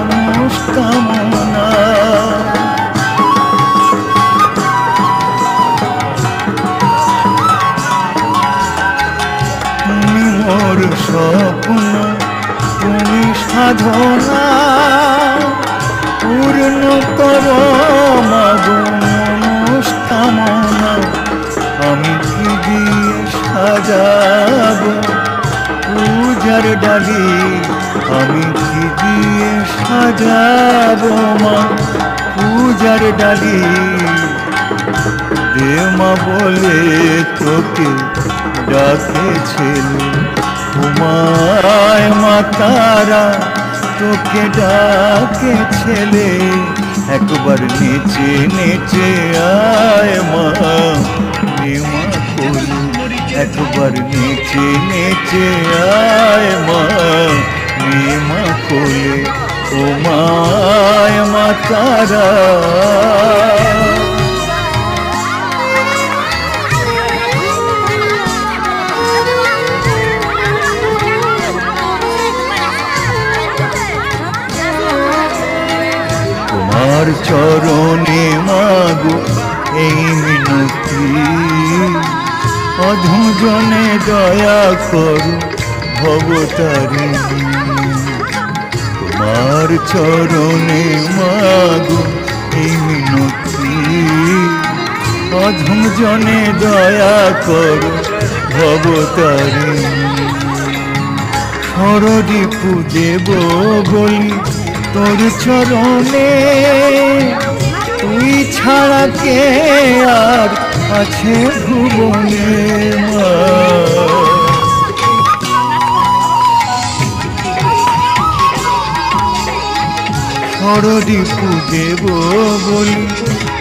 মনস্কামনা তুমি মোর স্বপ্ন তুমি সাধনা পূর্ণ কর মাগো মনস্কামনা আমি কি দিয়ে সাজাবো পূজার ডালি আমি কি দিয়ে সাজাবো মা পূজার ডালি দে মা বলে তোকে ডাকেছিল ঘুমায় মা তারা তোকে ডাকে ছেলে একবার নেচে নেচে আয় মা নিমা কোলে একবার নেচে নেচে আয় মা নিমা কোলে ও মায় মা তারা তোমার চরণে মাগো এই মিনতি অধমজনে দয়া করো ভবতারিণী তোমার চরণে মাগো এই মিনতি অধমজনে দয়া করো ভবতারিণী সরদীপু দেব বলি তোর চরণে তুই ছাড়া কে আর আছে ভুবনে মা সরদীপু দেব বলি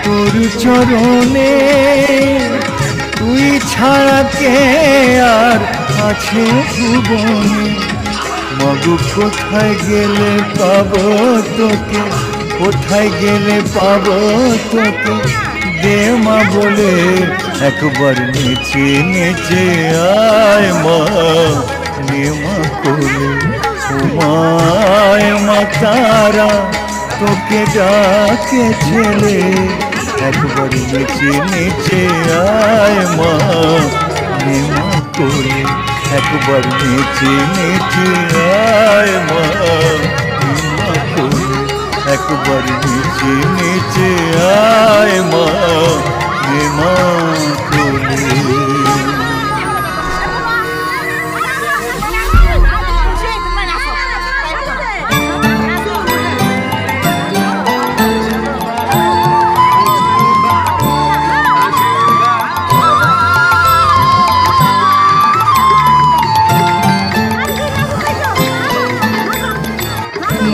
তোর চরণে তুই ছাড়া কে আর আছে ভুবনে মগু কোথায় গেলে পাবো তোকে কোথায় গেলে পাবো তোকে দে মা বলে একবার নেচে নেচে আয় মা নিমা কোলে ও মায় মা তারা তোকে ডাকে ছেলে একবার নেচে নেচে আয় মা নিমা কোলে একবার নেচে নেচে আয় মা নিমা কোলে একবার নেচে নেচে আয় মা নিমা কোলে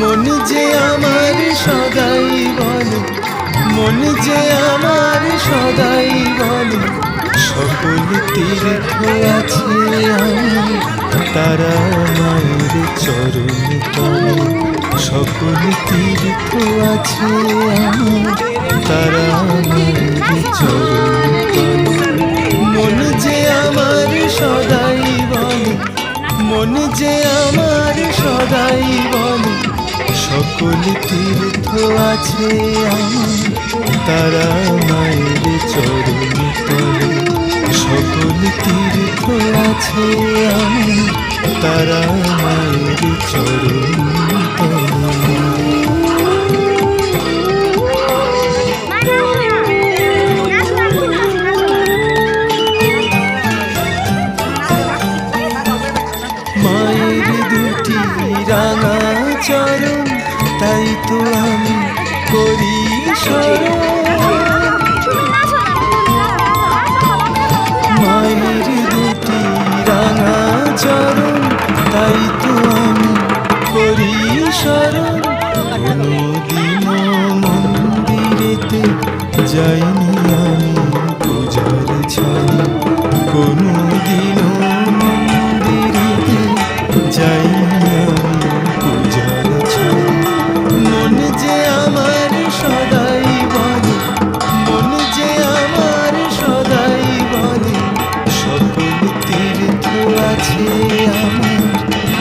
মন যে আমার সদাই বলে মন যে আমার সদাই বলে সকল তীর্থ আছে আমার তারা মায়ের চরণ তলে সকল তীর্থ আছে আমার তারা মায়ের চরণ তলে মন যে আমার সদাই বলে মন যে আমার সদাই বলে সকল তীর্থ আছে আমার তারা মায়ের চরণ তলে সকল তীর্থ আছে আমার তারা মায়ের চরণ তলে প্রতিদিনও মন্দিরেতে যাই আমি পূজার ছলে। মন যে আমার সদাই বলে, মন যে আমার সদাই বলে, সকল তীর্থ আছে আমার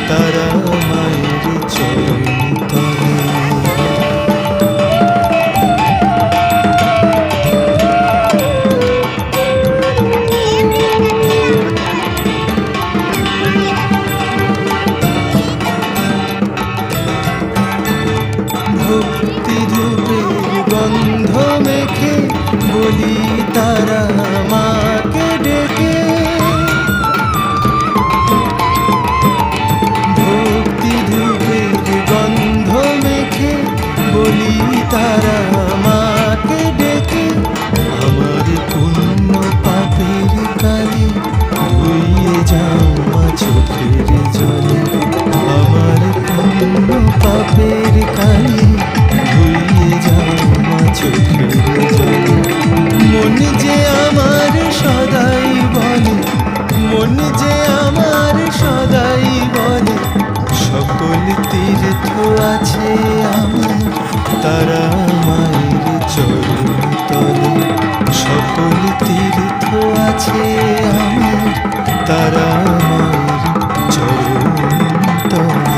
তারা মায়ের চরণ তলে। ভক্তি ধূপের গন্ধ মেখে বলি তারা মাকে ডেকে। ভক্তি ধূপের গন্ধ মেখে বলি তারা মাকে ডেকে। আমার পুণ্য পাপের কালে ধুইয়ে যাও মা চোখের জলে। আমার পুণ্য পাপের কালে ধুইয়ে যাও মা চোখের জলে। মন যে আমার সদাই বলে, মন যে আমার সদাই বলে, সকল তীর্থ আছে আমার তারা মায়ের চরণ তলে। সকল তীর্থ আছে আমার তারা মায়ের চরণ তলে।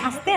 আস্তে